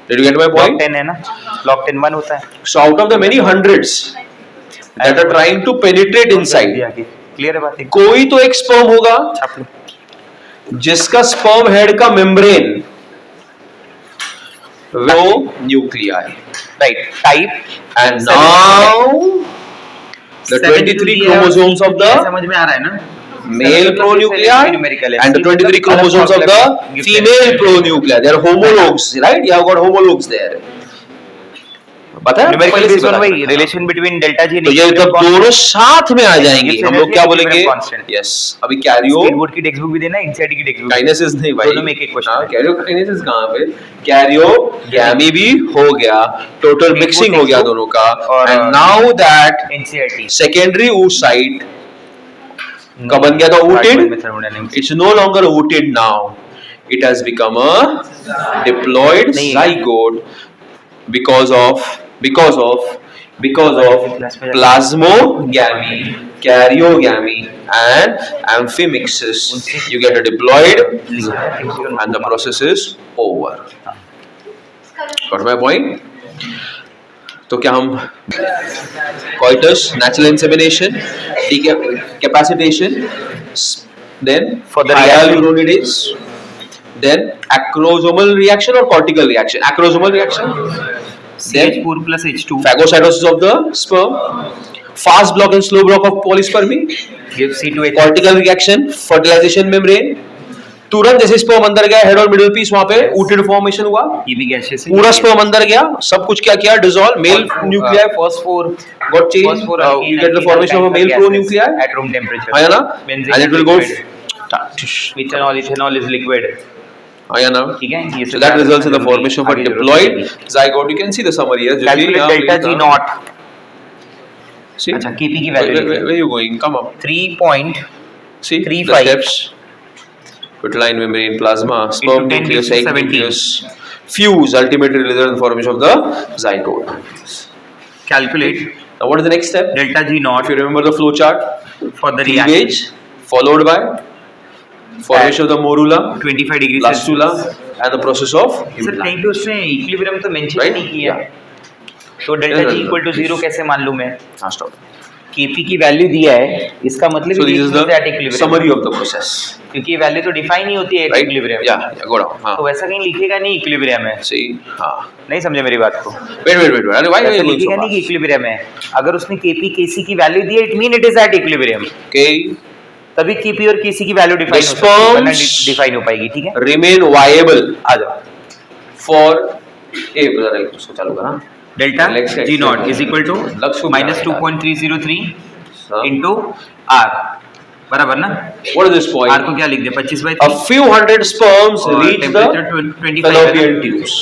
Did you get my log point? 10 है ना लॉग 10 1 होता है So out of the many hundreds that are trying to penetrate inside, clear है बात एक कोई तो एक स्पर्म होगा छाप लो जिसका स्पर्म हेड का मेम्ब्रेन वो nuclei, right type and now the 23 chromosomes of the समझ में आ रहा है ना male pronuclei and the 23 chromosomes of the female pronuclei, they are homologues, right? You have got homologues there. पता है न्यूमेरिकल पहले से बेस्ड ऑन बता वही दिया। रिलेशन बिटवीन डेल्टा जी तो ये जब दोनों साथ में आ जाएंगे Gives हम लोग क्या energy बोलेंगे? equilibrium constant. यस अभी कैरियो स्पीड बोर्ड की टेक्स्ट बुक भी देना एनसीईआरटी की टेक्स्ट बुक काइनेसिस नहीं भाई, दोनों में एक-एक question हाँ, है। कैरियो काइनेसिस कहाँ पे? कैरियो गैमी भी हो गया, टोटल Speed मिक्सिंग board हो गया textbook दोनों का, और and now that NCERT secondary oocyte का बन गया था ooted, it's no longer ooted now, it has become a diploid नहीं है। zygote because of plasmogamy, karyogamy and amphimixis. You get a diploid and the process is over. Got my point? तो क्या हम coitus, natural insemination, ठीक है, capacitation, then For the hyaluronidase, then acrosomal reaction or cortical reaction? Acrosomal reaction. Then CH4 plus H2 phagocytosis of the sperm, fast block and slow block of polyspermy, Give C2H. cortical reaction, fertilization membrane, तुरंत जैसे स्पर्म अंदर गया हेड और मिडिल पीस वहां पे ऊटेड फॉर्मेशन हुआ, ये भी gaseous है, पूरा ये स्पर्म अंदर गया, सब कुछ क्या किया, dissolve, male nuclear phosphor got changed, you get the formation of a male pronuclei, at room temperature. है ना, Benzene and it will is go liquid. Ethanol is liquid. है ना, ठीक है, ये so that results in the formation of a आगे जरूरत diploid पड़ेगी। zygote. You can see the summary here. Calculate delta G naught. See, अच्छा, Kp की where, value where you going? Come up. 3.35 See the steps. Crystalline membrane, plasma, sperm 10 nucleus, to egg 17. nucleus, fuse, ultimately results in the formation of the zygote. calculate Now, what is the next step? delta G naught If you remember the flow chart, for the reaction. cleavage followed by formation of the morula, 25 degrees blastula, and the process of sir implant. कहीं पे उसने इक्विलिब्रियम तो मेंशन Right? नहीं किया Yeah. तो delta Yeah, G yeah, equal to 0 कैसे मान लूं मैं Ah, stop. Kp की वैल्यू दिया है इसका मतलब So this is that the equilibrium summary of the process. क्योंकि ये वैल्यू तो डिफाइन नहीं होती है Right? Equilibrium Yeah, yeah, go down. तो वैसा कहीं लिखेगा नहीं इक्विलिब्रियम है See? Ah. नहीं समझे मेरी बात को Wait. Why are वैसा you going लिखेगा so नहीं कि fast? इक्विलिब्रियम है अगर उसने Kp Kc की वैल्यू दी है it mean it is at equilibrium Okay. तभी Kp और Kc की वैल्यू डिफाइन The हो सकती है वरना sperms डिफाइन हो पाएगी ठीक है Remain viable आ जाओ for a brother. उसको चालू करना. Delta Let's get G not is equal to लक्ष्य को माइनस मिला है। 2.303 Huh? इंटू आर बराबर ना What is this point? R को क्या लिख दे 25/3 A few hundred sperms और reach the temperature 25 fallopian है ना? tubes.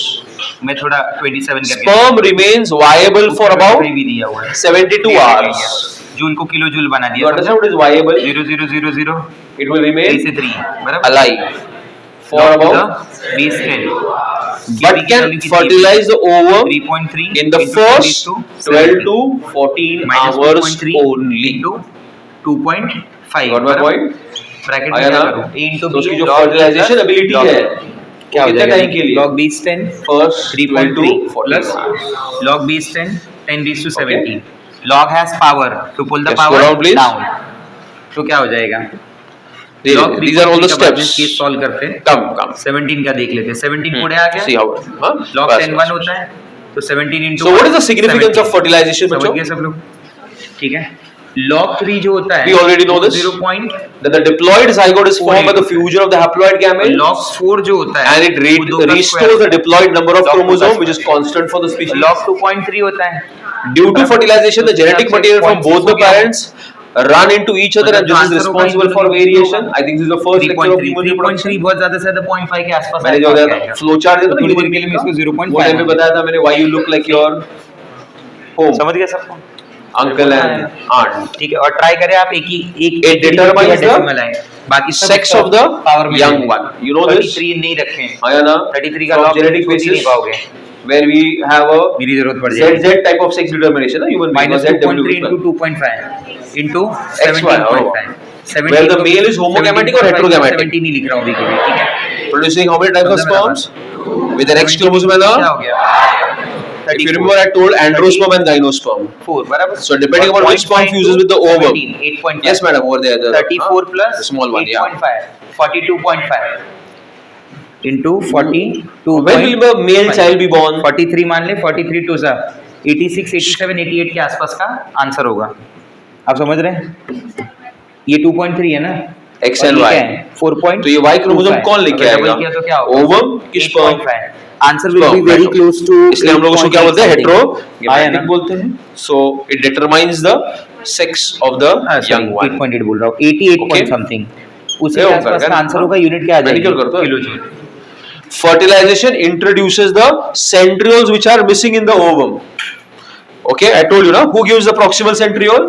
मैं थोड़ा 27 करके Sperm remains viable for about 25 भी दिया हुआ है 72 hours. जूल को किलो जूल बना You दिया understand what is viable? 0000 It will 3 remain से 3 बराबर alive for about, base 10 but can fertilize the ovum 3.3 in the first 12 to 14 hours only. into 2.5 Got my point? Bracket आया में ना? क्या करूं a into तो b उसकी जो log fertilization plus ability log है, क्या वो हो कितने जाएगा time के लिए? log base 10 First 12 to 3.3 14 plus hours. log base 10 10 raised to Okay. 17 log has power to pull the Yes, power go down, please. down तो क्या हो जाएगा log These are all the 3.3 का बाद में steps. केस सॉल्व करते हैं Come. 17 का देख लेते हैं 17 पूरे आ See गया how? Huh? log बस, 10 बस, 1 होता है तो 17 into So what is the significance of fertilization, समझ बच्चों? गए सब लोग ठीक है log 3 जो होता है We already know this. 0 point That the diploid zygote is formed by the fusion of the haploid और gametes, log 4 जो होता है and it वो दो का restores the square diploid number of Log chromosome, two which is constant for the species. log 2.3 होता है Due to fertilization, the genetic material from both the parents run into each other, and this is responsible for variation. I think this is the first lecture of human 3.3 reproduction. बहुत ज्यादा से ज्यादा 0.5 के आसपास मैंने जो बताया था फ्लो चार्ट तो था थोड़ी human देर के लिए मैं इसको 0.5 वो टाइम पे बताया था मैंने, why you look like your home समझ गए सबको uncle and aunt. ठीक है और ट्राई करें आप एक It determines the decimal आए बाकी सब sex of the power में young ले लें। one. You know this? 33 नहीं रखे आया ना? 33 का From log genetic सोच ही नहीं basis, पाओगे where we have a मेरी जरूरत पड़ जाएगी ZZ type of sex determination, na, human being, minus ZW 2.3 equal. into 2.5 into XY, 17.5 Where the male is homogametic or heterogametic? 17 ही लिख रहा हूँ अभी के लिए ठीक है Producing how many types of समझ में sperms? With an X chromosome and क्या a, हो गया if you remember I told androsperm and gynosperm. 4 बराबर So depending upon which sperm fuses with the ovum. 8.5 Yes madam, over there. 34 plus the small one, yeah. 8.5 42.5 into 42 When will the male child be born? 43 मान ले 43 टू सा 86 87 88 के आसपास का आंसर होगा आप समझ रहे हैं ये 2.3 है ना X और and ये Y. क्या है 4. तो ये Y क्रोमोसोम कौन लेके अगर double आएगा? किया तो क्या होगा Ovum की sperm? 8.5 answer will Sperm, be very right. Close to इसलिए हम लोग उसको क्या बोलते हैं? आया हेटेरोगैमेटिक ना बोलते हैं. So it determines the sex of the young one. 8.8 बोल रहा हूँ 88 Okay. पॉइंट समथिंग उसी ये के होगा, आसपास का क्या? आंसर होगा यूनिट क्या आ मैंने जाएगी क्या करता है? Kilojoule Fertilization introduces the centrioles which are missing in the ovum. Okay, I told you now. Who gives the proximal centriole?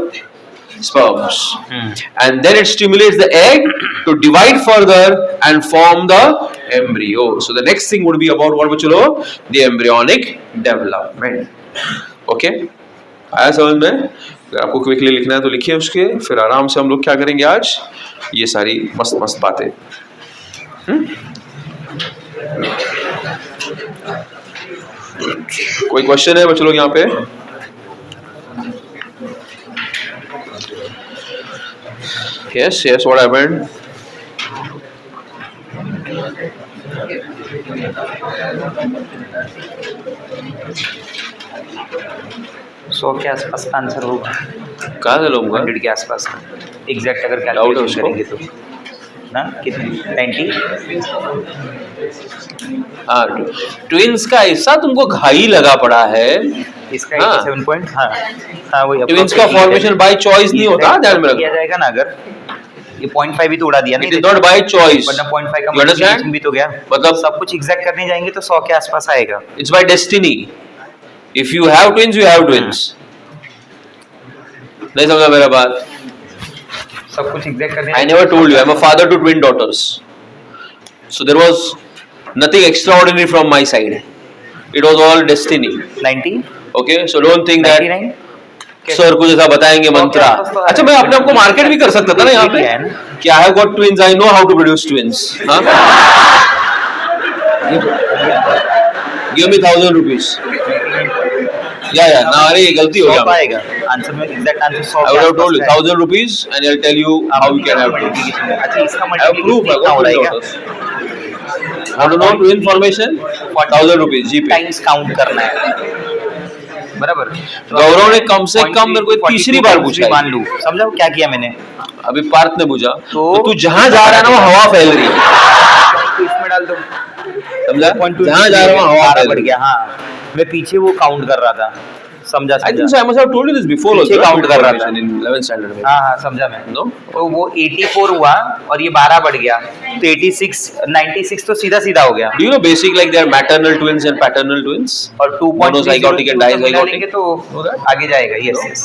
Sperms. And then it stimulates the egg to divide further and form the embryo. So the next thing would be about what बच्चों लोग? The embryonic development. Okay? आया समझ में? अगर आपको क्विकली लिखना है तो लिखिए उसके, फिर आराम से हम लोग क्या करेंगे आज? ये सारी मस्त मस्त बातें. कोई क्वेश्चन है बच्चों लोग यहाँ पे? Yes, what happened? 100 के आसपास का आंसर होगा, कहाँ से लूंगा 100 के आसपास का एग्जैक्ट अगर Doubt है कैलकुलेशन उसको? करेंगे तो ना कितने 90 हाँ ट्विंस का ऐसा तुमको घाई लगा पड़ा है। इसका हाँ। 87 पॉइंट हाँ हाँ वही ट्विंस का फॉर्मेशन बाय चॉइस नहीं होता, ध्यान में किया रखना। जाएगा ना अगर ये 0.5 भी तो उड़ा दिया इट ना इज नॉट बाय चॉइस, वरना 0.5 का You understand? मल्टीप्लिकेशन भी तो गया, मतलब सब कुछ एग्जैक्ट करने जाएंगे तो 100 के आसपास आएगा। It's by destiny. If you have twins you have twins. नहीं समझा मेरा बात? सब कुछ एग्जैक्ट करने I never told you I'm a father to twin daughters. So there was nothing extraordinary from my side. It was all destiny. 90 Okay, so don't think that 99 sir कुछ ऐसा बताएंगे मंत्रा। अच्छा मैं अपने आप को मार्केट भी कर सकता था ना यहाँ पे कि I have got twins, I know how to produce twins. हाँ? Give me 1,000 rupees. या ना अरे ये गलती हो 100 गया। पाएगा आंसर में exact answer 100 I would have told you 1,000 rupees and I'll tell you how you can have twins. अच्छा इसका I have proof. I multiplication got हो twin रहा है daughters. Want to know twin formation? 1,000 rupees GP. Times count करना है बराबर। गौरव ने कम से कम मेरे को तीसरी बार पूछा है। मान लूं समझा क्या किया मैंने अभी पार्थ ने पूछा तो तू जहां जा रहा है ना वो हवा फैल रही है, तो इसमें डाल दो समझा? जहां जा रहा हूं हवा फैल बढ़ रही है। गया हाँ मैं पीछे वो काउंट कर रहा था समझा I think so. समझा I must have told you this before पीछे also. count कर रहा था। in 11th standard में। हाँ हाँ समझा मैं No? तो वो 84 हुआ और ये 12 बढ़ गया तो 86 96 तो सीधा सीधा हो गया Do you know basic like there are maternal twins and paternal twins? और 2.3 Monozygotic and dizygotic? तो आगे जाएगा यस यस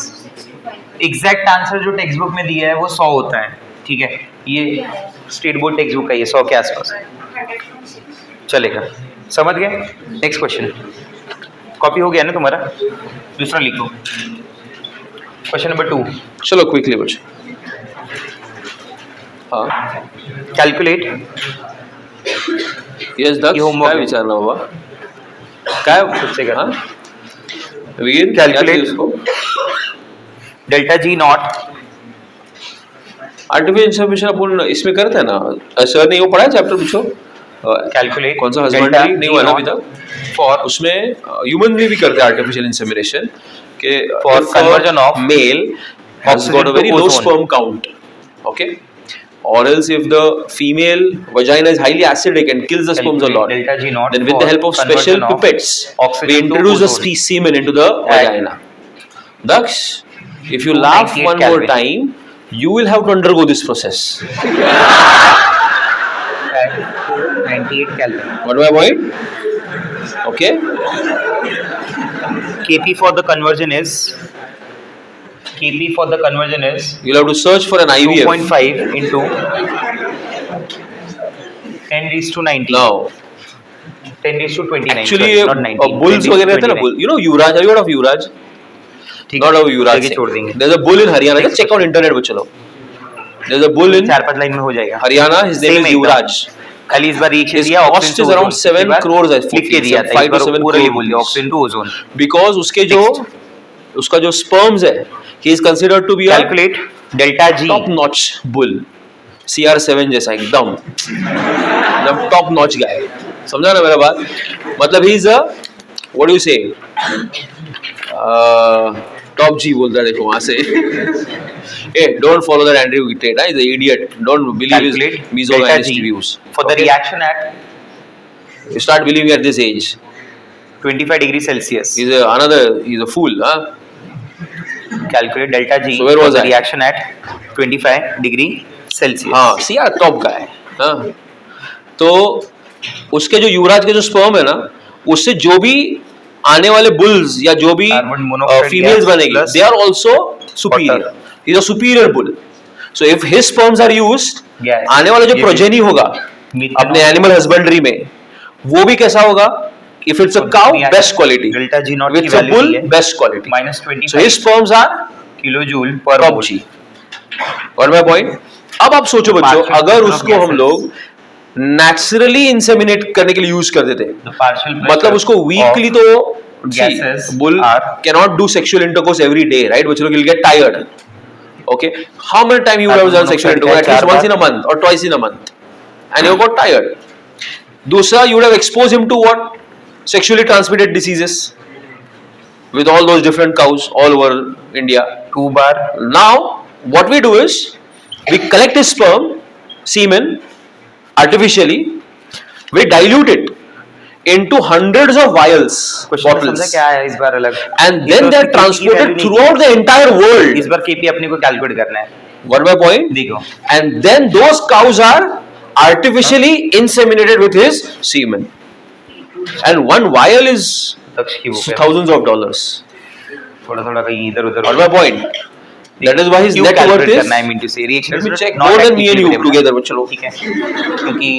एग्जैक्ट आंसर जो टेक्स्ट बुक में दिया है वो 100 होता है ठीक है ये स्टेट बोर्ड टेक्स्ट बुक का ये 100 के आसपास चलेगा समझ गए नेक्स्ट क्वेश्चन कॉपी हो गया ना तुम्हारा दूसरा लिखो क्वेश्चन नंबर 2 चलो क्विकली बच्चे। हाँ कैलकुलेट यस दक्ष ये homework काय है। विचारना बाबा काय खुद से करना। हाँ वीर Calculate. उसको delta G naught artificial insemination अपन इसमें करते हैं ना सर ने वो पढ़ा है चैप्टर पूछो कैलकुलेट कौन सा हस्बैंडरी नहीं हुआ ना अभी तक फॉर उसमें ह्यूमन में भी करते हैं आर्टिफिशियल इंसेमिनेशन के For conversion of male has oxygen got a very to low ozone. sperm count, okay, or else if the female vagina is highly acidic and kills the sperms a lot, delta G not then with the help of special pipettes oxygen we to introduce the ozone. semen into the vagina. Daksh, if you laugh 298 one more Kelvin. time you will have to undergo this process. 98 Kelvin What my point? Okay, Kp for the conversion is you'll have to search for an IVF 2.5 into 10 raised to 90 now. 10 raised to 29 Actually sorry, not 19 bulls 10 वगैरह raised रहते to हैं ना 29. bull, you know Yuvraj, have you heard of Yuvraj? ठीक Not है, of Yuvraj आगे Singh. छोड़ देंगे There's a bull in Haryana. Just check on internet बच्चे लोग. There's a bull in 4-5 line में हो जाएगा Haryana. His name Same is एकदम। Yuvraj. खाली इस बार एक His दिया cost oxygen is to around ozone। 7 इस बार crores, I लिख के think, दिया था 5 इस बार to 7 पूरा ही crore बोल दिया rupees. Oxygen to ozone Because उसके जो उसका जो sperms है, he is considered to be a calculate delta G top notch bull. CR7 जैसा एकदम top notch guy. समझा ना मेरा बात? मतलब he is a what do you say? Top G बोलता है देखो वहाँ से. Hey, don't follow that Andrew Tate. He's an idiot. Don't believe calculate his misogynist views. For the Okay? Reaction at You start believing at this age. 25 degree Celsius He's a fool, huh? Calculate delta G So where was I? Reaction at 25 degree Celsius हाँ, see यार top guy. हाँ. तो उसके जो युवराज के जो sperm है ना, उससे जो भी आने वाले bulls या जो भी Carbon monoxide females gas बनेगी, plus they are also superior. water. He's a superior bull. So if his sperms are used, Yes. आने वाला जो ये progeny होगा Methanol. अपने animal husbandry में, वो भी कैसा होगा? If it's a cow, best quality. Delta G not If की it's a वैल्यू bull, है best quality. -25 So his sperms are kilojoule पर top मोल G. और मैं पॉइंट अब आप सोचो बच्चों Partial अगर pressure of उसको हम gases. लोग नेचुरली इंसेमिनेट करने के लिए यूज करते थे द पार्शियल मतलब उसको वीकली तो gases bull are- can not do sexual intercourse every day right बच्चों लोग will get tired okay how many time you have done sexual intercourse at least once in a month और twice in a month and you got tired दूसरा you would have expose him to what sexually transmitted diseases with all those different cows all over India. 2 बार Now, what we do is we collect his sperm, semen, artificially, we dilute it into hundreds of vials, question समझा bottles, क्या है इस बार अलग, and then they are transported throughout the entire world. इस बार केपी अपने को कैलकुलेट करना है, Got my point? देखो And then those cows are artificially inseminated with his semen. And one vial is दक्ष की बुक है, thousands of dollars. थोड़ा थोड़ा कहीं इधर उधर Got my point? That is why his क्यों net worth कैलकुलेट is. करना है, मीन टू से reaction Let me check more than me and you together. But चलो. ठीक है, क्योंकि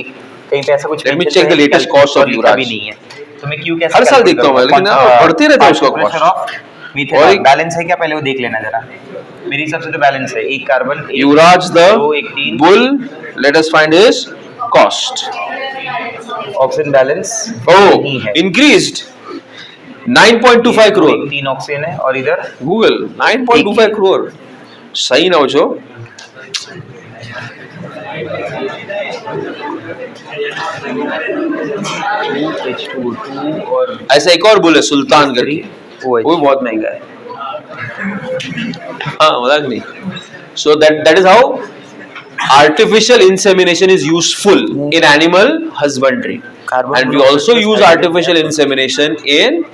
कहीं पे ऐसा कुछ Let me mention check है the latest कि cost of और लिखा Yuvraj. भी नहीं है, तो मैं क्यों कैसे हर साल calculate देखता हूँ मैं, करूँगा? लेकिन ना बढ़ते रहता है उसका cost. और मिथेनॉल एक- बैलेंस है क्या, पहले वो देख लेना जरा, मेरे हिसाब से तो बैलेंस है, एक कार्बन, Yuvraj the दो, एक तीन, bull. Let us find his cost. Oxygen balance Oh, नहीं है, increased. 9.25 crore. एक तीन ऑक्सीजन है और इधर Google 9.25 crore. सही ना हो जो. H2O2 और ऐसा एक और बुल है सुल्तान करके. OH, वो भी बहुत महंगा है. हाँ मजाक नहीं. So that is how artificial insemination is useful in animal husbandry. And we also use artificial insemination in,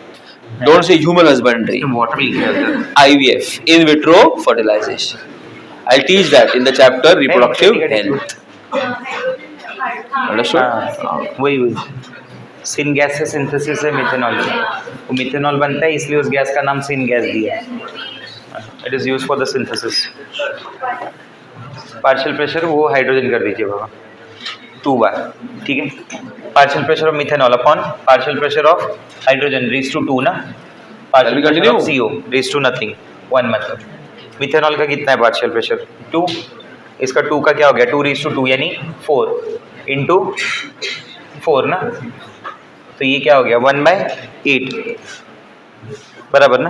don't say human husbandry, water लिख रहे हैं IVF, in vitro fertilization. I'll teach that in the chapter reproductive health. Understood? हाँ, वही सिन गैस से सिंथेसिस है मिथेनॉल की, वो मिथेनॉल बनता है इसलिए उस गैस का नाम सिन गैस दिया है, it is use for the synthesis. Partial pressure वो हाइड्रोजन कर दीजिए बाबा 2 बार, ठीक है। Partial pressure of methanol upon partial pressure of hydrogen raise to 2 ना, partial Shall we pressure of continue? CO raise to nothing 1 मतलब मिथेनॉल का कितना है पार्शियल प्रेशर 2, इसका 2 का क्या हो गया 2 रेज टू 2 यानी 4 इंटू 4 ना, तो ये क्या हो गया 1/8 बराबर ना,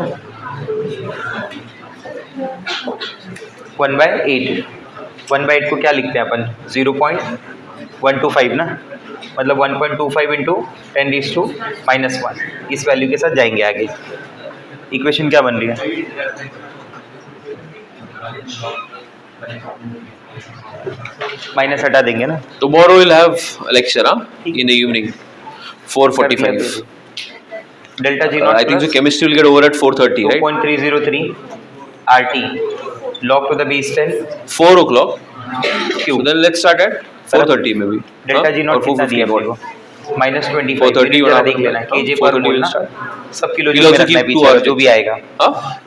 1/8 1/8 को क्या लिखते हैं अपन 0.125 ना, मतलब 1.25 इंटू 10⁻⁻1 इस वैल्यू के साथ जाएंगे आगे। इक्वेशन क्या बन रही है, माइनस हटा देंगे ना, Tomorrow we'll have a lecture in the evening, 4:45. Delta G I think so. Chemistry will get over at 4:30, right? 2.303 RT log to the base 10 4 o'clock. So then let's start at 4:30 maybe. Delta G Or not कितना दिया 4:50 आपको -25 4:30 जरा और देख लेना kg पर 4:30 मोल will ना, start. सब किलो We'll जो also में रखना है keep 2 पीछे hours जो भी आएगा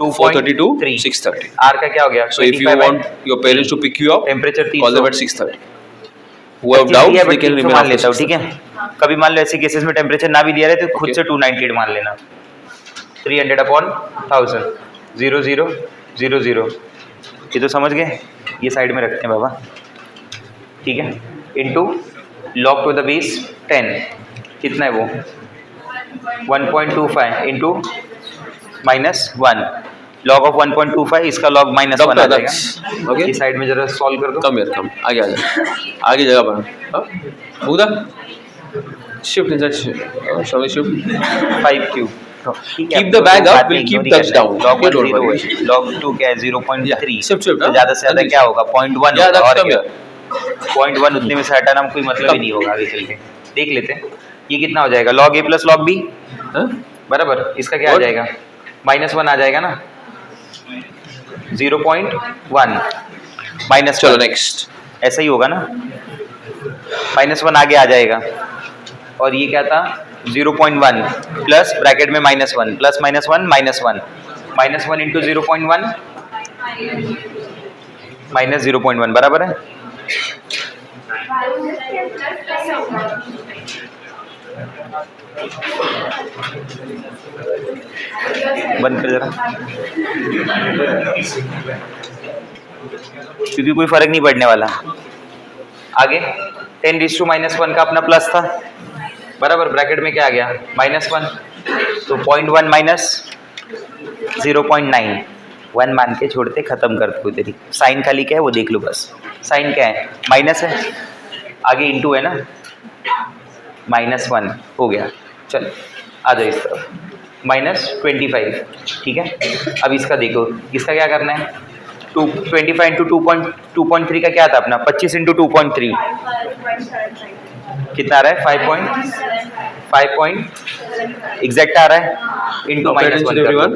4:30 to 2.3 6:30. R का क्या हो गया So if you want your parents to pick you up, temperature call them 300 at 6:30. Who have doubts, they can remain मान after लेता हूँ, 6:30. ठीक है। कभी मान लो ऐसे केसेस में टेम्परेचर ना भी दिया रहे तो खुद से 298 मान लेना, 300 अपॉन 1000 0 0 0 0, ये तो समझ गए, ये साइड में रखते हैं बाबा, ठीक है। Into log to the base 10 कितना है वो 1.25 इंटू -1 लॉग ऑफ 1.25 इसका लॉग -1 आ Doctor, जाएगा, okay. ये साइड में जरा सॉल्व कर दो। Come here, come. आगे आ जा. आगे जगह बना. Mugda? Shift inside. Shall we shift? 5 cube, Keep the bag up, we'll keep thumbs down. Log Okay, don't worry. Log 2 क्या है 0.3, Shift, तो ज़्यादा से ज़्यादा क्या होगा 0.1 Yeah, होगा, that's और come क्या here. 0.1 उतने में से हटाना कोई मतलब ही नहीं होगा, आगे चल के देख लेते हैं ये कितना हो जाएगा log a plus log b Huh? बराबर, इसका क्या आ What? जाएगा -1 आ जाएगा ना, 0.1 -1 चलो next. ऐसा ही होगा ना, -1 आगे आ जाएगा, और ये क्या था 0.1 प्लस ब्रैकेट में -1 प्लस -1 -1 इंटू 0.1 -0.1 बराबर है, बंद कर जरा, क्योंकि कोई फर्क नहीं पड़ने वाला। आगे 10⁻⁻1 का अपना प्लस था बराबर, ब्रैकेट में क्या आ गया -1, तो 0.1 माइनस 0.9 1 मान के छोड़ते खत्म कर दो, तेरी साइन खाली क्या है वो देख लो बस, साइन क्या है माइनस है, आगे इंटू है ना, -1 हो गया। चल आ जाओ इस तरफ, -25, ठीक है। अब इसका देखो, इसका क्या करना है, 25 इंटू 2.3 का क्या था अपना, 25 इंटू 2.3 कितना आ रहा है, 5 एग्जैक्ट आ रहा है, into Pay attention, -1 everyone.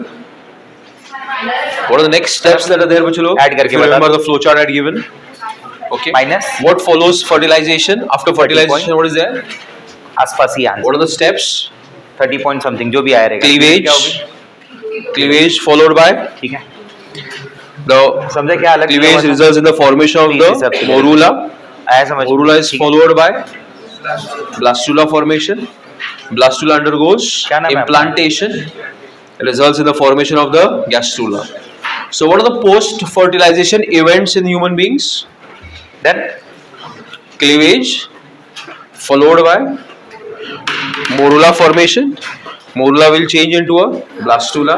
What are the next steps that are there, बच्चों लोग? Add करके If you बता remember दो। the flow chart I had given. Okay. Minus? What follows fertilization? After fertilization, what is there? आसपास ही answer, What are the steps? 30 point something जो भी आया रहेगा, Cleavage. क्या होगी, Cleavage followed by ठीक है। the समझा क्या अलग cleavage results in the formation of Please, sir, the please. morula. आया समझ, Morula is ठीक है। followed by blastula formation. Blastula undergoes क्या नाम है आपका? implantation. Results in the formation of the gastrula. So, what are the post-fertilization events in human beings? Then Cleavage followed by morula formation. Morula will change into a blastula.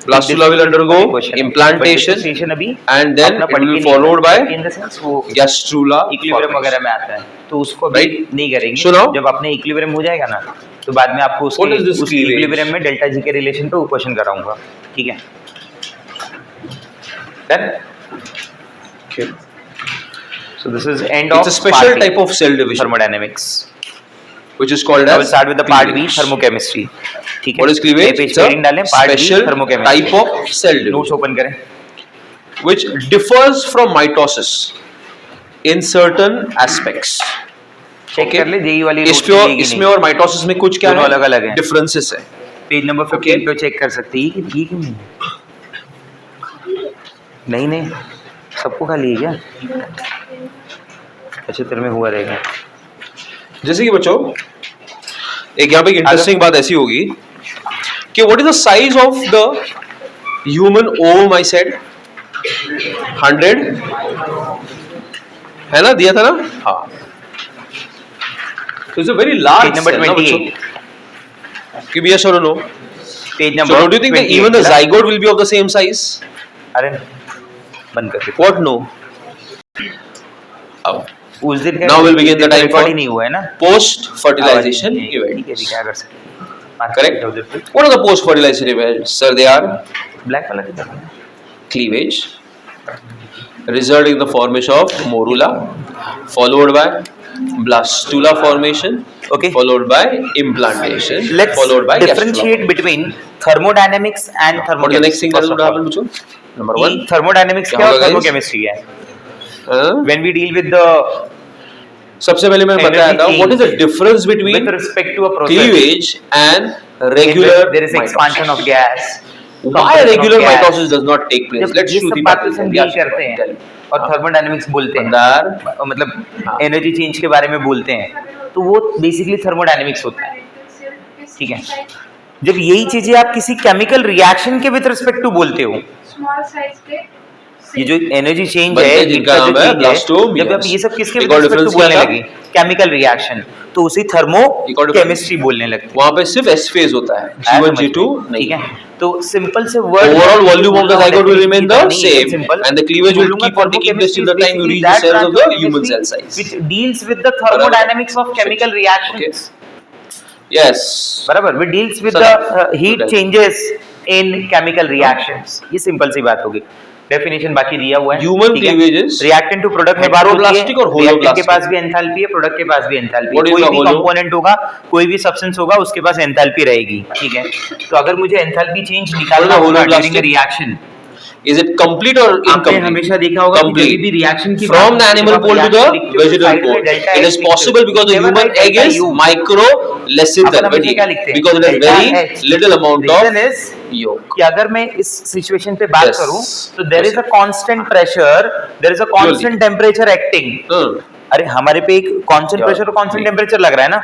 Blastula will undergo implantation, But अभी and then अपना it पढ़ will के be followed by in the sense वो gastrula इक्विलिब्रियम formation. वगैरह में आता है, तो उसको अभी Right? नहीं करेंगे। So now- जब अपने इक्विलिब्रियम हो जाएगा ना, तो बाद में आपको What is this उसके cleavage? इक्विलिब्रियम में डेल्टा जी के रिलेशन पे क्वेश्चन कराऊंगा, ठीक है। Done? Okay. So this is end It's of a special part B, type of cell division, thermodynamics. which is called I will as start with the part B, cleavage. thermochemistry, ठीक है। What is cleavage? Page It's पे a heading डालें, part B, special thermochemistry। type of cell notes division open करें। which differs from mitosis in certain aspects. Check Okay. कर ले जेई वाली notes इसमें और मिलेगी इसमें नहीं। और माइटोसिस में कुछ क्या दोनों है? अलग-अलग हैं। डिफरेंसेस है। पेज नंबर 15 पे चेक कर सकते हैं, ये क्यों नहीं, नहीं सबको खाली है क्या, अच्छा तेरे में हुआ रहेगा। जैसे कि बच्चों एक यहाँ पे इंटरेस्टिंग बात ऐसी होगी कि what is the size of the human ovum, I said 100 है ना, दिया था ना, हाँ। So it's a very large page number cell, ना 28, बच्चों? कि yes or no? Page So number don't you think that even the zygote will be of the same size? अरे बंद कर दे। What no? अब उस दिन Now we'll begin the time record for ही नहीं हुआ है ना, post fertilization ठीक है, events. क्या कर सकते हैं। Correct? What are the post fertilization events? Sir, they are black वाला किधर है? cleavage, resulting in the formation of morula, followed by blastula formation, Okay. followed by implantation, Let's followed by differentiate gastrula. between thermodynamics and What is the thermochemistry. next thing that first would of all. happen, Buchu? Number ये one. thermodynamics क्या क्या और होगा, guys? thermochemistry है। Huh? When we deal with the सबसे पहले मैं बताया Energy था change what is the difference between with respect to a process, cleavage and in regular which there is expansion of gas, Why compression of regular gas. mitosis does not take place? जब Let's ये shoot सब the बातों से हम डील करते हैं और हाँ। थर्मोडायनेमिक्स बोलते हैं, अंदर मतलब हाँ। एनर्जी चेंज के बारे में बोलते हैं, तो वो बेसिकली थर्मोडायनेमिक्स होता है, ठीक है। जब यही चीजें आप किसी केमिकल रिएक्शन के विद रिस्पेक्ट टू बोलते हो, स्मॉल साइज के ये जो एनर्जी चेंज बनते है, हैं जिनका इनका जो नाम है change है, ब्लास्टोमियर्स। जब आप ये सब किसके एक विद और रिस्पेक्ट टू difference बोलने क्या था? लगे, केमिकल रिएक्शन, तो उसी थर्मोकेमिस्ट्री बोलने लगते हैं। वहां पे सिर्फ S phase होता है, आया G1 समझ में? G2 नहीं। ठीक है, तो सिंपल से word Overall volume of the zygote will remain the same, and the cleavage will keep on taking place till the time you reach the cells of the human cell size. which deals with the thermodynamics of chemical reactions. Yes. बराबर, which deals with Sir, the heat good. changes in chemical reactions. ये सिंपल सी बात होगी। डेफिनेशन बाकी दिया हुआ है। Human ठीक है? cleavages reactant to product में बात होती है, heteroplastic और reactant के holoplastic। पास भी एंथैल्पी है, प्रोडक्ट के पास भी एंथैल्पी है। What is कोई the भी holo? कंपोनेंट होगा, कोई भी सब्सटेंस होगा, उसके पास एंथैल्पी रहेगी, ठीक है। तो अगर मुझे एंथैल्पी चेंज निकालना What is the होगा holoplastic? During reaction, Is it complete or आपने incomplete? हमेशा देखा होगा कि Complete. जब भी रिएक्शन की From बात the animal जब आप pole to the reaction लिखते हो, vegetal साइड में pole. delta It H is लिखते हो। possible because the Never human write egg delta is U. microlecither, अपन हमेशा क्या लिखते हैं? because it has Delta very H. little amount Reason of is yolk. कि अगर मैं इस सिचुएशन पे बात Yes. करूं, तो there Yes. Is a constant pressure, there is a constant temperature acting. अरे हमारे पे एक कांस्टेंट Yeah. प्रेशर और कांस्टेंट टेम्परेचर लग रहा है ना,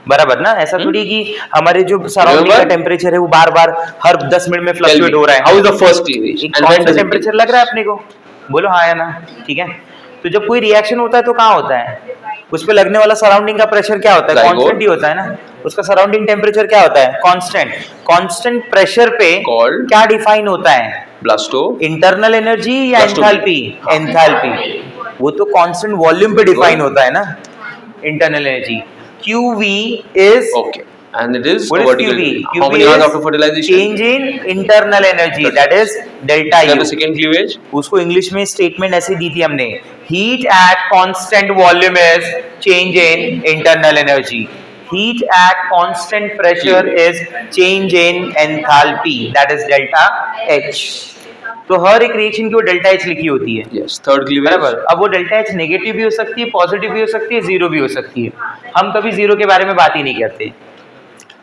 बराबर ना? ऐसा थोड़ी कि हमारे जो सराउंडिंग का Remember? टेम्परेचर है वो बार बार हर 10 मिनट में Tell फ्लक्चुएट me, हो रहा है। how is the first cleavage? एक And when constant does it temperature take लग रहा है अपने को, बोलो हाँ या ना, ठीक है। तो जब कोई रिएक्शन होता है तो कहाँ होता है, उस पे लगने वाला सराउंडिंग का प्रेशर क्या होता है, Zygote. कांस्टेंट ही होता है ना। उसका सराउंडिंग टेम्परेचर क्या होता है, कांस्टेंट। कांस्टेंट प्रेशर पे Called? क्या डिफाइन होता है, Blasto. इंटरनल एनर्जी या Blastomy. एंथैल्पी? एंथैल्पी। वो तो कांस्टेंट वॉल्यूम पे डिफाइन होता है ना, internal energy. QV is Okay. and it is What a is vertical. QV? How QV many hours is after fertilization? change in internal energy, that is delta Then the U. second cleavage. उसको इंग्लिश में स्टेटमेंट ऐसी दी थी हमने, heat at constant volume is change in internal energy, heat at constant pressure is change in enthalpy, that is delta H. तो हर एक रिएक्शन की वो डेल्टा एच लिखी होती है, Yes, third cleavage. बराबर। अब वो डेल्टा एच नेगेटिव भी हो सकती है, पॉजिटिव भी हो सकती है, जीरो भी हो सकती है। हम कभी जीरो के बारे में बात ही नहीं करते,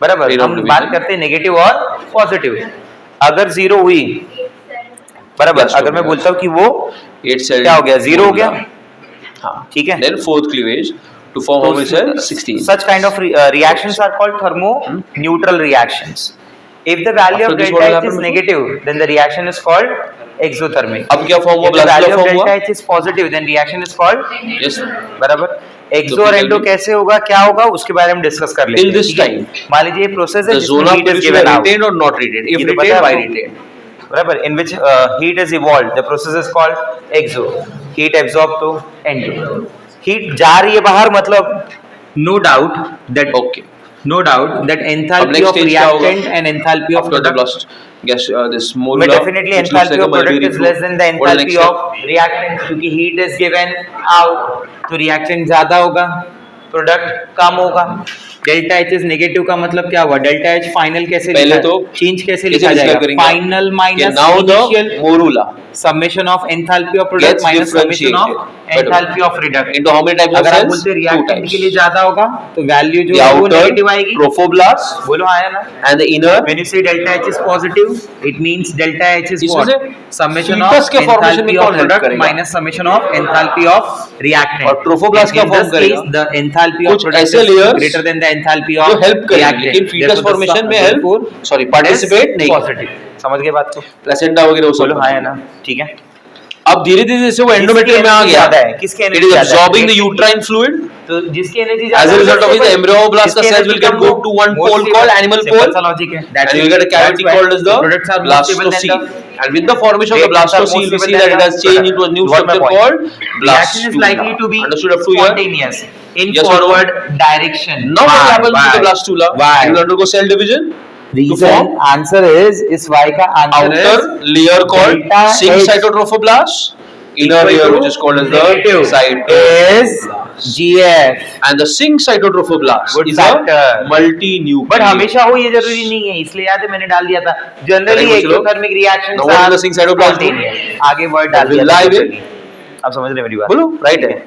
बराबर, Freedom हम division. बात करते हैं नेगेटिव और पॉजिटिव। अगर जीरो हुई, बराबर, Yes, अगर मैं yes. बोलता हूँ कि वो 8 cell. क्या हो गया, जीरो हो गया, हाँ. ठीक है। Then fourth cleavage to form how many cells? 16. Such kind of reactions are called thermo-neutral reactions. If the value After of this, delta what will H is happen? negative, then the reaction is called exothermic. अब क्या form हुआ? If the Blast value of form हुआ? delta H is positive, then reaction is called, Yes. बराबर। एक्सो तो और फिर एंडो भी- कैसे होगा, क्या होगा, उसके बारे में डिस्कस कर लेते Till हैं। this ठीक है? time, मान लीजिए प्रोसेस है The जिसमें zone of heat is production given were out, retained or not retained? If ये तो पता retained, है why आपको? retained? बराबर, in which heat is evolved, the process is called exo, heat absorbed to endo, heat जा रही है बाहर, मतलब no doubt that Okay. no doubt that अब enthalpy next of stage क्या होगा? reactant and enthalpy of After the product, blast gas, this but morula, definitely which looks enthalpy like a of product mulberry is fruit. less than the What is the enthalpy next of step? reactant, क्योंकि heat is given out, तो reactant ज्यादा होगा, प्रोडक्ट कम होगा। डेल्टा एच इज नेगेटिव का मतलब क्या हुआ, डेल्टा एच फाइनल कैसे पहले लिखा, तो चेंज कैसे कैसे लिखा describe जाएगा, करेंगे? Final minus Now the initial morula summation of enthalpy of product gets minus summation of differentiated. enthalpy of reduct। into how many types of अगर आप cells? बोलते Two रिएक्टेंट के लिए types. ज्यादा होगा तो वैल्यू जो The है वो outer नेगेटिव आएगी, trophoblast बोलो आया ना। and the inner. When you say delta H is positive, it means delta H is इसमें what? से Summation fetus of के formation में enthalpy of कौन help product करेगा? minus summation of enthalpy of reactant। और trophoblast क्या In form this करेगा? case, the enthalpy of कुछ product ऐसे is layers greater than the enthalpy जो of help करेंगे, reactant। लेकिन fetus Therefore, the formation में therefore, help, sorry, participate नहीं positive। समझ गए बात को, प्लेसेंटा वगैरह वो सब बोलो हाँ या ना, ठीक है। अब धीरे धीरे जैसे वो एंडोमेट्रियम में आ energy गया, ज्यादा है? किसकी it energy is ज्यादा है? absorbing the uterine fluid. तो जिसकी energy As a result of which the embryoblast cells will get moved to one pole called animal pole, logic है, and you will get a cavity called as the blastocele. And with the formation of the blastocele, we see that it has changed into a new structure called reaction is likely to be blastula. Understood up to here? spontaneous in Yes or no? forward direction। Now what Why? happens with the Why? blastula? Why? It will undergo cell division. Reason form answer is इस Y का answer Outer is layer called delta sync H cytotrophoblast. Inner equal layer to which is called as the negative cyto. is GF। And the sync cytotrophoblast Good is factor. a multi-nucleate. But हमेशा हो ये जरूरी नहीं है, इसलिए याद है मैंने डाल दिया था, जनरली Correct, चलो। Exothermic reactions Now what is the sync cytoplasm? आगे वर्ड डाल Will दिया था lie generally। आप समझ रहे हैं मेरी बात, बोलो right है.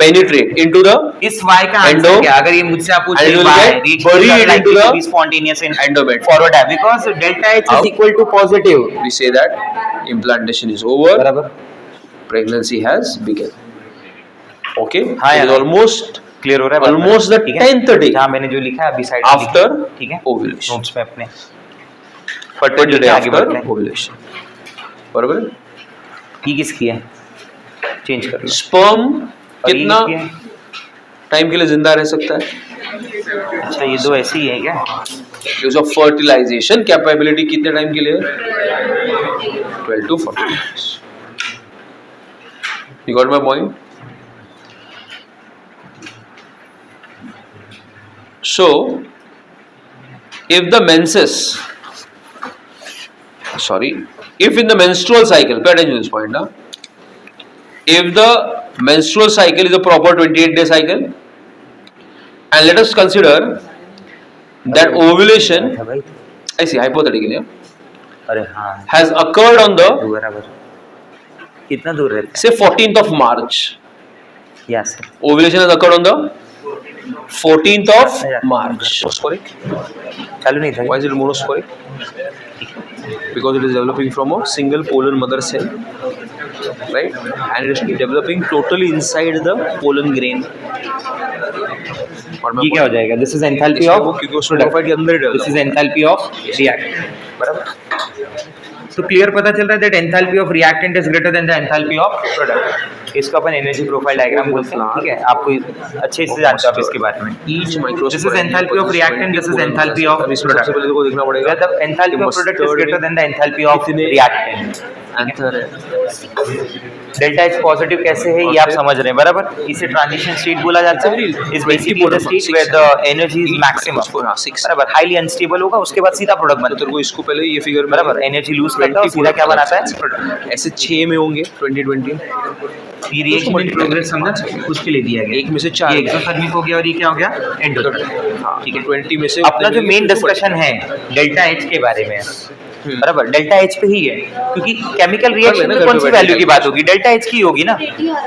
Penetrate into the इस y का Endo, आंसर क्या, अगर ये मुझसे आप पूछे and it will y get reach buried like into to the be spontaneous in endomet. forward है, because delta H is Out. equal to positive, We say that implantation is over. बराबर। Pregnancy has begun. Okay. हाँ It यार, is almost क्लियर हो रहा है, almost the ठीक है? 10th day जहाँ मैंने जो लिखा है अभी साइड after ठीक है, ovulation. नोट्स में अपने But ठीक day है, आगे after बढ़ते हैं। ovulation. बराबर है? ये किसकी है, चेंज कर लो। Sperm और ये कितना किसकी है? टाइम के लिए जिंदा रह सकता है? अच्छा ये दो ऐसी ही है क्या, Use of fertilization capability कितने टाइम के लिए है? 12 to 14 days. You got my point? So, if the menses, sorry, if in the menstrual cycle, pay attention to this point now. If the menstrual cycle is a proper 28-day cycle, and let us consider that ovulation, I see hypothetically, अरे हाँ has occurred on the बराबर, कितना दूर रहता say 14th of March. है, yes Ovulation has occurred on the 14th of March. Monosporic. चालू नहीं था Why is it monosporic? Because it is developing from a single pollen mother cell, right? And it is developing totally inside the pollen grain. ये क्या हो जाएगा, दिस इज एंथैल्पी इसलिए ऑफ वो क्योंकि वो स्ट्रेटिफाइड के अंदर ही this is develop enthalpy of reactant, बराबर। तो क्लियर पता चल रहा है that enthalpy of reactant is greater than the enthalpy of product. इसको अपन एनर्जी प्रोफाइल डायग्राम बोलते हैं, ठीक है, आपको अच्छे से जानते हो आप इसके बारे में। each microspore. This is enthalpy of reactant, this is enthalpy of अब इसमें सबसे product। पहले तो को देखना पड़ेगा The enthalpy of product is greater than the enthalpy of कितने reactant। एंथर है, डेल्टा एच पॉजिटिव कैसे है ये आप समझ रहे हैं बराबर, इसे ट्रांजिशन स्टेट बोला जाता है, is basically the state where the energy is maximum बराबर, हाईली अनस्टेबल होगा उसके बाद सीधा प्रोडक्ट बनता तेरे को इसको पहले ये फिगर बराबर, एनर्जी लूज करता है और सीधा क्या बनाता है प्रोडक्ट। ऐसे 6 में होंगे 2020, ये रिएक्शन इन प्रोग्रेस समझ उसके लिए दिया गया, एक में से 4 ये एक्सोथर्मिक हो गया और ये क्या हो गया एंडोथर्मिक। हाँ ठीक है, 20 में से अपना जो मेन डिस्कशन है डेल्टा एच के बारे में बराबर, डेल्टा एच पे ही है क्योंकि केमिकल रिएक्शन में कौन सी वैल्यू की बात होगी, डेल्टा एच की होगी ना,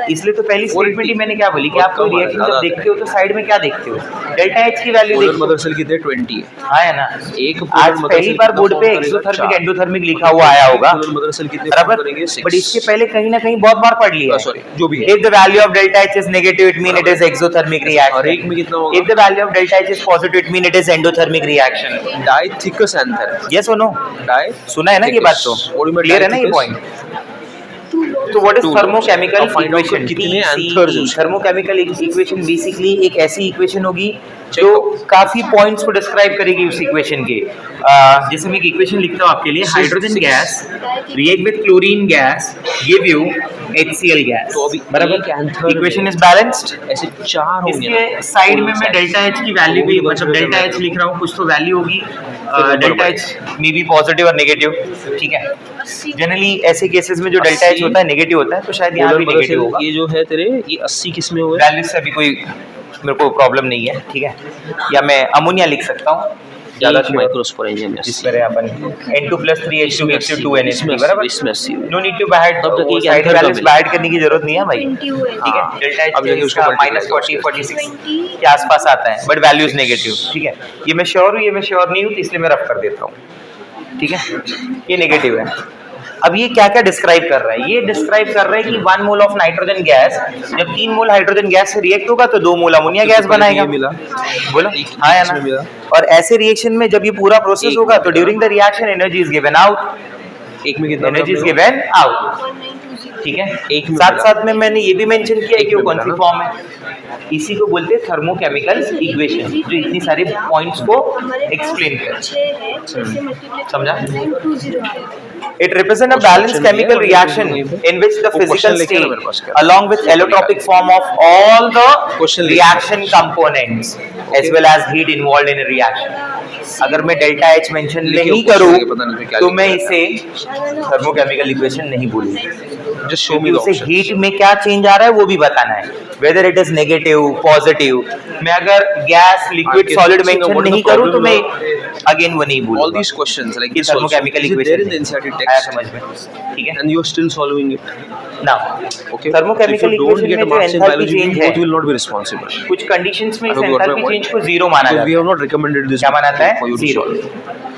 इसलिए तो पहली स्टेटमेंट ही मैंने क्या बोली कि आप कोई रिएक्शन जब देखते हो तो साइड में क्या देखते हो, डेल्टा एच की वैल्यू पोलर देखते मदर सेल कितने 20 है, हाँ है ना। एक आज पहली बार बोर्ड पे एक्सोथर्मिक एंडोथर्मिक लिखा हुआ आया होगा पोलर मदर सेल कितने बराबर, करेंगे 6, बट इसके पहले कहीं ना कहीं बहुत बार पढ़ लिया है। सॉरी जो भी है, If the value of delta H is negative, it mean it is exothermic और reaction. एक में कितना होगा, If the value of delta H is positive, it mean it is endothermic reaction. डाई थिकस एंथर, Yes or no? डाई सुना है ना ये बात तो, क्लियर है ना ये पॉइंट। तो व्हाट इज Two थर्मोकेमिकल अब find out इक्वेशन, कितने anthers हैं उसके। थर्मोकेमिकल इक्वेशन बेसिकली एक ऐसी इक्वेशन होगी जो काफी पॉइंट्स को डिस्क्राइब करेगी उस इक्वेशन के। जैसे मैं एक इक्वेशन लिखता हूँ आपके लिए, hydrogen gas react with chlorine gas give you HCl gas, तो अभी बराबर, एक anther इक्वेशन इज बैलेंस्ड। ऐसे 4 होंगे ना, इसके साइड में मैं डेल्टा एच की वैल्यू भी, मतलब डेल्टा एच लिख रहा हूँ, कुछ तो वैल्यू होगी, delta H may be positive और नेगेटिव, ठीक है। जनरली ऐसे केसेस में जो डेल्टा एच होता है नेगेटिव होता है, तो शायद यहाँ भी नेगेटिव होगा। ये जो है तेरे ये 80 किस में होगा, वैल्यू से अभी कोई मेरे को प्रॉब्लम नहीं है, ठीक है। या मैं अमोनिया लिख सकता हूँ ज्यादा माइक्रोस्पोरेंजियम में जिस तरह अपन N2+3H2 gives you 2NH3 बराबर, इसमें 80 नो नीड टू ऐड, तब तक एक साइड anthor का बैलेंस मिला। ऐड करने की जरूरत नहीं है भाई, ठीक है। डेल्टा एच अब जाके उसको multiply -40 46 के आसपास आता है, बट वैल्यू इज नेगेटिव, ठीक है। ये मैं श्योर हूँ, ये मैं श्योर नहीं हूँ, तो इसलिए मैं रफ कर देता हूँ, ठीक है। ये नेगेटिव है। अब ये क्या क्या डिस्क्राइब कर रहा है, ये डिस्क्राइब कर रहा है कि 1 मोल ऑफ नाइट्रोजन गैस जब 3 मोल हाइड्रोजन गैस से रिएक्ट होगा तो 2 मोल अमोनिया गैस बनाएगा, मिला बोलो हाँ या ना। और ऐसे रिएक्शन में जब ये पूरा प्रोसेस होगा तो during the reaction energy is given out, एक में कितना एनर्जी इज गिवन आउट, ठीक है। एक में साथ मिला। साथ में मैंने ये भी मेंशन किया एक कि वो में कौन सी मिला ना। फॉर्म है, इसी को बोलते हैं थर्मोकेमिकल इक्वेशन, जो इतनी सारे पॉइंट्स को एक्सप्लेन करे, समझा। It represents a balanced chemical reaction in which the physical state along with allotropic form of all the reaction components as well as heat involved in a reaction. अगर मैं डेल्टा एच मेंशन नहीं करूं तो मैं इसे थर्मोकेमिकल इक्वेशन नहीं बोलूंगा। जस्ट शो मी उसे हीट में क्या चेंज आ रहा है वो भी बताना है, whether it is negative positive. मैं अगर गैस लिक्विड सॉलिड मेंशन नहीं करूं तो मैं अगेन वो नहीं all बोलूंगा। these questions like ये this also, thermochemical is it there in the equation NCERT आया text समझ में, ठीक है and you are still solving it, now. okay? Thermochemical If you don't equation get में a जो marks in enthalpy biology, change you है, both will not be responsible. कुछ कंडीशंस में इस I hope you got my enthalpy point. Change को जीरो माना Because जाता we है। have not recommended this क्या माना for है you to जीरो, solve.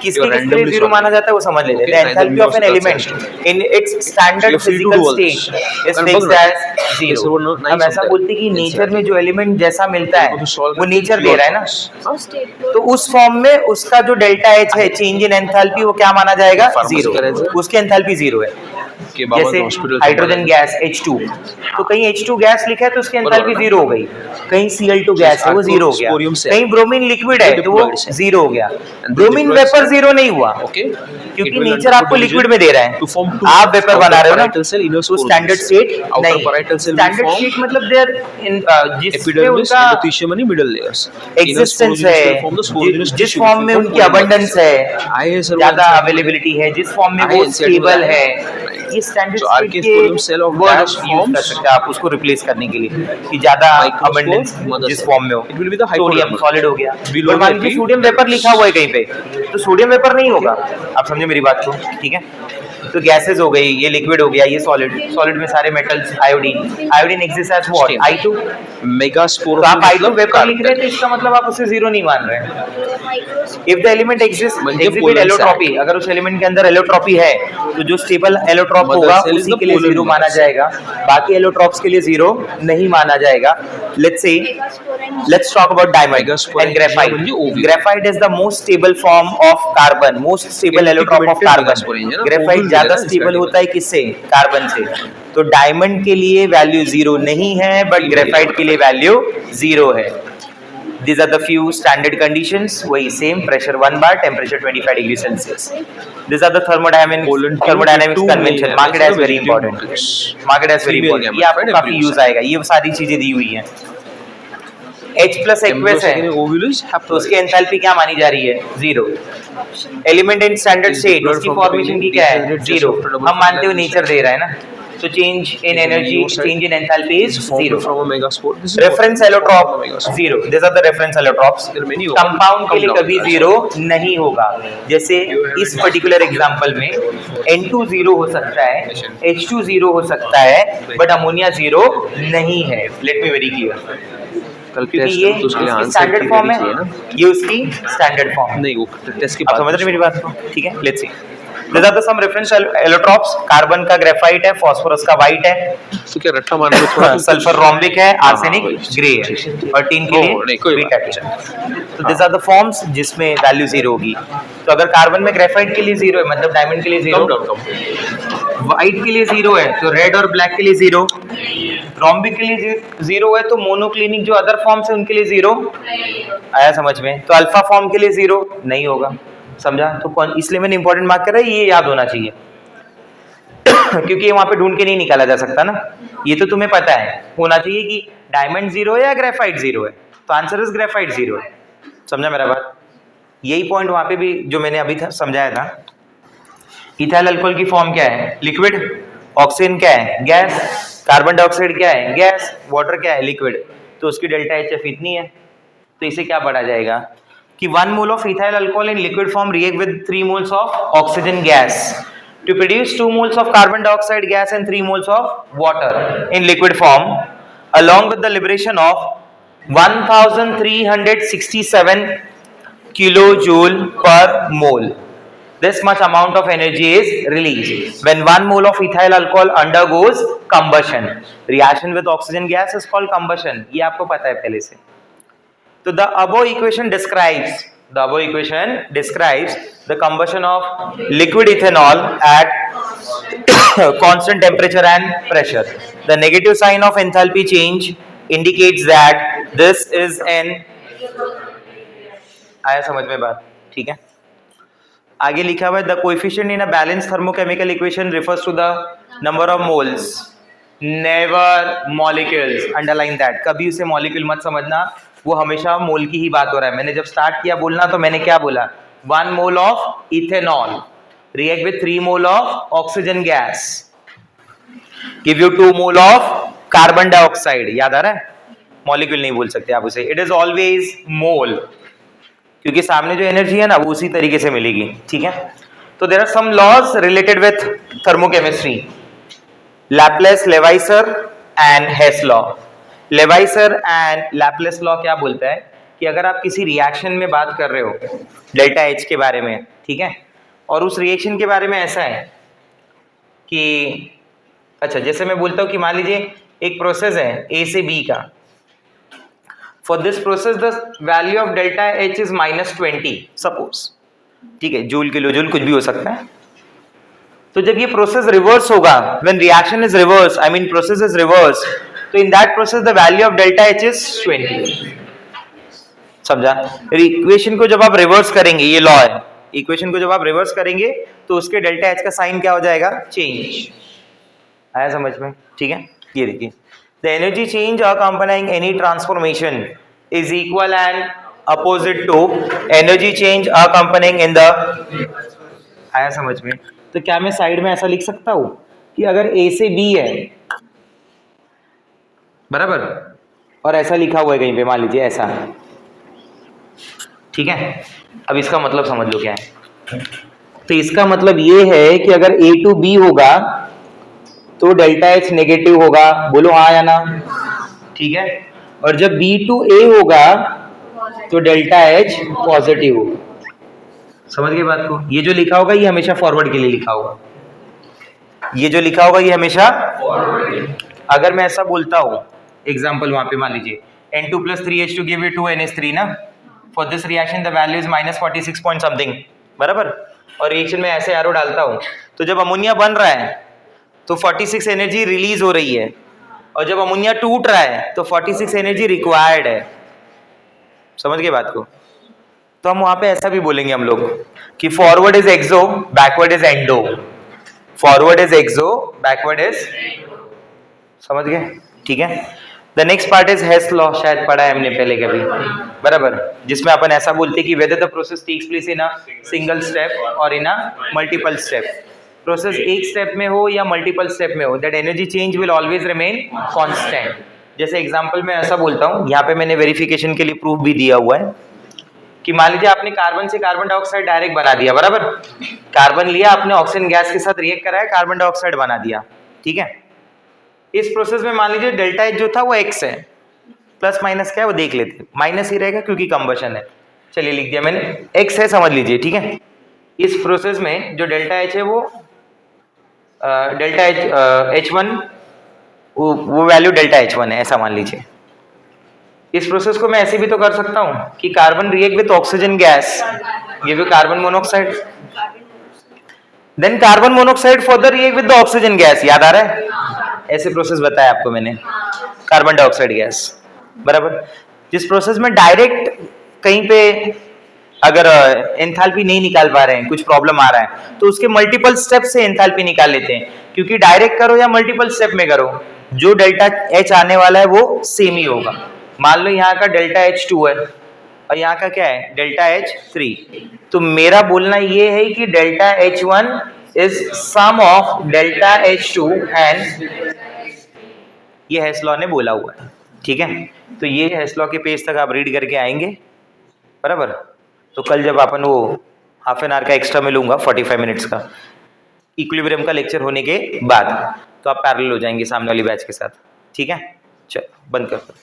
किसके You are किसके लिए randomly जीरो माना solving. जाता है वो समझ लेते हैं। Okay, the enthalpy of an neither element in its So standard you're free to physical do all this. State is And fixed बगल एज Yes, जीरो। वो nice हम ऐसा होता है। बोलते हैं कि नेचर में जो एलिमेंट जैसा मिलता वो तो है solve वो करके नेचर free दे रहा है of ना, cost. तो उस फॉर्म में उसका जो डेल्टा एच है चेंज इन एंथैल्पी वो क्या माना जाएगा Pharmacy जीरो, करें सर। उसकी एंथैल्पी जीरो है। के बाबा जैसे हॉस्पिटल हाइड्रोजन गैस H2, तो कहीं H2 गैस लिखा है तो उसकी एंथैल्पी बराबर। जीरो हो गई, कहीं Cl2 गैस है वो जीरो हो गया, Sporium cell. कहीं ब्रोमीन लिक्विड है तो वो Diploid cell. जीरो हो गया। And this bromine diploid vapour cell- zero नहीं हुआ Okay? क्योंकि It will नेचर undergo आपको division लिक्विड में दे रहा है, to form two आप वेपर outer बना रहे हो ना, parietal cell, inner तो spores standard cell. State Outer नहीं, parietal cell will standard form state मतलब देयर इन जिसमें epidermis, उनका endothelium and middle layers. Inner existence sporogenous है, will form the sporogenous जिस tissue, फॉर्म में which will उनकी form अबंडेंस है, I है sir, ज्यादा वो अवेलेबिलिटी है, जिस फॉर्म में I वो NCERT स्टेबल में है, Right. ये स्टैंडर्ड So, स्टेट RK के sporium cell of word dash use कर forms सकते हैं आप उसको रिप्लेस करने के लिए कि ज्यादा Microscope, अबंडेंस mother जिस cell. फॉर्म में हो। It will be the sodium hypodermis. Solid हो गया, Below और मान the लीजिए epi- सोडियम वेपर लिखा हुआ है कहीं पे, तो सोडियम वेपर नहीं होगा, आप समझे मेरी बात को, ठीक है। तो गैसेस हो गई, ये लिक्विड हो गया, ये सॉलिड, सॉलिड में सारे metals, iodine, iodine exist as what Same. I2, megaspore तो of आप the I2 वेपर लिख रहे हैं carbon. तो इसका मतलब आप उसे जीरो नहीं मान रहे हैं। इफ द एलिमेंट एग्जिस्ट म्हणजे एग्जिबिट polar एलोट्रॉपी, अगर उस एलिमेंट के अंदर एलोट्रॉपी है तो जो स्टेबल एलोट्रॉप Mother होगा cell is उसी the के लिए polar जीरो mother माना cell. जाएगा, बाकी एलोट्रॉप्स के लिए जीरो नहीं माना जाएगा। Let's say let's talk about diamond Megaspore and graphite. म्हणजे ovule. Graphite is the most stable form of carbon, most stable allotrop of Pigmented carbon. megaspore है ना, Graphite ovule ज्यादा है ना, स्टेबल इसका होता है किससे, कार्बन से। तो डायमंड के लिए वैल्यू जीरो नहीं है, बट ग्रेफाइट के लिए वैल्यू जीरो है। These are the few standard conditions. वही same pressure 1 bar, temperature 25 degrees Celsius. These are the thermodynamics convention. Market as very important. Market as very important. ये आपको काफी यूज आएगा. ये सारी चीजें दी हुई हैं. H plus aqueous है तो उसकी एंथैल्पी क्या मानी जा रही है? 0. एलिमेंट इन स्टैंडर्ड स्टेट उसकी फॉर्मेशन की क्या है? 0. हम मानते हो नेचर दे रहा है ना, तो change in energy, change in enthalpy is 0. Reference allotrope 0. This are the reference allotropes. Compound के लिए कभी 0 नहीं होगा. जैसे इस पर्टिकुलर एग्जांपल में N2 0 हो सकता है, H2 0 हो सकता है, बट अमोनिया 0 नहीं है. Let me very clear. क्योंकि ये स्टैंडर्ड फॉर्म है, ये उसकी स्टैंडर्ड फॉर्म नहीं, वो टेस्ट की आप समझ रहे मेरी बात को? ठीक है, let's see. These are the some reference allotropes. Carbon का ग्रेफाइट है, फास्फोरस का व्हाइट है, तो क्या रट्टा मारने में थोड़ा सल्फर रोम्बिक है, आर्सेनिक ग्रे है, और टीन के लिए बीटा है. तो दिस आर द फॉर्म्स जिसमें वैल्यू 0 होगी. तो अगर कार्बन में ग्रेफाइट के लिए 0 है, मतलब डायमंड के लिए 0, व्हाइट के लिए 0 है, तो रेड और ब्लैक के लिए 0, रोम्बिक के लिए 0 है, तो मोनोक्लिनिक जो अदर फॉर्म्स है उनके लिए 0 आया समझ में. तो अल्फा फॉर्म के लिए 0 नहीं होगा. समझा? तो इसलिए मैंने इंपॉर्टेंट मार्क करा है, ये याद होना चाहिए. क्योंकि ये वहां पे ढूंढ के नहीं निकाला जा सकता ना. ये तो तुम्हें पता है होना चाहिए कि डायमंड 0 है या ग्रेफाइट 0 है. तो आंसर इज ग्रेफाइट 0 है. समझा मेरा बात? यही पॉइंट वहां पे भी जो मैंने अभी समझाया था. इथाइल अल्कोहल की फॉर्म क्या है? लिक्विड. ऑक्सीजन क्या है? गैस. कार्बन डाइऑक्साइड क्या है? गैस. वाटर क्या है? लिक्विड. तो उसकी डेल्टा HF इतनी है. तो इसे क्या पढ़ा जाएगा कि 1 mole of ethyl alcohol in liquid form react with 3 moles of oxygen gas to produce 2 moles of carbon dioxide gas and 3 moles of water in liquid form, along with the liberation of 1367 kilojoule per mole. This much amount of energy is released when 1 mole of ethyl alcohol undergoes combustion. Reaction with oxygen gas is called combustion. ये आपको पता है पहले से. So the above equation describes the combustion of liquid ethanol at constant temperature and pressure. The negative sign of enthalpy change indicates that this is an आया समझ में बात? ठीक है. आगे लिखा हुआ है the coefficient in a balanced thermochemical equation refers to the number of moles, never molecules. Underline that. कभी उसे molecule मत समझना, वो हमेशा मोल की ही बात हो रहा है. मैंने जब स्टार्ट किया बोलना तो मैंने क्या बोला? 1 mole of ethanol react with 3 mole of oxygen gas, give you 2 mole of carbon dioxide. याद आ रहा है? मॉलिक्यूल नहीं बोल सकते आप उसे. इट इज ऑलवेज मोल, क्योंकि सामने जो एनर्जी है ना वो उसी तरीके से मिलेगी. ठीक है. तो there are some laws related with thermochemistry. Laplace, Lavoisier and Hess law. Lavoisier and Laplace law क्या बोलता है कि अगर आप किसी रिएक्शन में बात कर रहे हो डेल्टा H के बारे में, ठीक है, और उस रिएक्शन के बारे में ऐसा है कि अच्छा जैसे मैं बोलता हूँ कि मान लीजिए एक प्रोसेस है A से B का. For this process the value of delta H is -20 suppose. ठीक है, जूल किलो जूल कुछ भी हो सकता है. तो जब ये प्रोसेस रिवर्स होगा, when reaction is reverse, I mean process is reverse, तो in that process the value of delta H is 20. समझा? इक्वेशन को जब आप रिवर्स करेंगे, ये लॉ है, इक्वेशन को जब आप रिवर्स करेंगे तो उसके डेल्टा H का साइन क्या हो जाएगा? चेंज. आया समझ में? ठीक है. ये देखिए, the energy change accompanying any transformation is equal and opposite to energy change accompanying in the. आया समझ में? तो क्या मैं साइड में ऐसा लिख सकता हूं कि अगर A से B है बराबर, और ऐसा लिखा हुआ है कहीं पे, मान लीजिए ऐसा. ठीक है. अब इसका मतलब समझ लो क्या है. तो इसका मतलब ये है कि अगर A to B होगा तो डेल्टा H नेगेटिव होगा. बोलो हाँ या ना? ठीक है. और जब B to A होगा तो डेल्टा H पॉजिटिव होगा. समझ गए बात को? ये जो लिखा होगा ये हमेशा फॉरवर्ड के लिए लिखा होगा. ये जो लिखा होगा ये हमेशा फॉरवर्ड. अगर मैं ऐसा बोलता हूँ, एग्जाम्पल वहां पे मान लीजिए N2 + 3H2 give you 2NH3 ना. For this reaction the value is -46 point something बराबर. और रिएक्शन में ऐसे एरो डालता हूँ तो जब अमोनिया बन रहा है तो 46 एनर्जी रिलीज हो रही है, और जब अमोनिया टूट रहा है तो 46 एनर्जी रिक्वायर्ड है. समझ गए बात को? तो हम वहां पे ऐसा भी बोलेंगे हम लोग कि forward is exo, backward is endo. Forward is exo, backward is, समझ गए? ठीक है। The next part is Hess law, शायद पढ़ा है हमने पहले कभी, बराबर, जिसमें अपन ऐसा बोलते हैं कि whether the process takes place in a single step और in a multiple step. Process एक स्टेप में हो या मल्टीपल स्टेप में हो, that energy change will always remain constant. जैसे एग्जांपल में ऐसा बोलता हूँ, यहाँ पे मैंने वेरिफिकेशन के लिए प्रूफ भी दिया हुआ है कि मान लीजिए आपने कार्बन से कार्बन डाइऑक्साइड डायरेक्ट बना दिया, बराबर, कार्बन लिया आपने, ऑक्सीजन गैस के साथ रिएक्ट कराया, कार्बन डाइऑक्साइड बना दिया, ठीक है। इस प्रोसेस में मान लीजिए डेल्टा एच जो था वो एक्स है, प्लस माइनस क्या है वो देख लेते हैं, माइनस ही रहेगा क्योंकि कंबशन है, चलिए लिख दिया मैंने, एक्स है समझ लीजिए, ठीक है। इस प्रोसेस में जो डेल्टा एच है वो डेल्टा एच वन, वो वैल्यू डेल्टा एच वन है, ऐसा मान लीजिए। इस प्रोसेस को मैं ऐसे भी तो कर सकता हूं कि carbon react with oxygen gas, give you carbon monoxide, then carbon monoxide further react with the oxygen gas, याद आ रहा है? ऐसे प्रोसेस बताया आपको मैंने, कार्बन डाइऑक्साइड गैस, बराबर। जिस प्रोसेस में डायरेक्ट कहीं पे अगर एंथैल्पी नहीं निकाल पा रहे हैं, कुछ प्रॉब्लम आ रहा है, तो उसके मल्टीपल स्टेप से एंथैल्पी निकाल लेते हैं, क्योंकि डायरेक्ट करो या मल्टीपल स्टेप में करो, जो डेल्टा एच आने वाला है वो सेम ही होगा। मान लो यहाँ का डेल्टा एच 2 है और यहाँ का क्या है, डेल्टा एच 3, तो मेरा बोलना ये है कि delta H 1 is sum of delta H 2 and, ये हेस लॉ ने बोला हुआ है, ठीक है। तो ये हेस लॉ के पेज तक आप रीड करके आएंगे, बराबर। तो कल जब अपन वो हाफ एन आवर का एक्स्ट्रा में लूंगा 45 मिनट्स का इक्विलिब्रियम का लेक्चर होने के बाद, तो आप पैरेलल हो जाएंगे सामने वाली बैच के साथ, ठीक है। चलो बंद कर दो।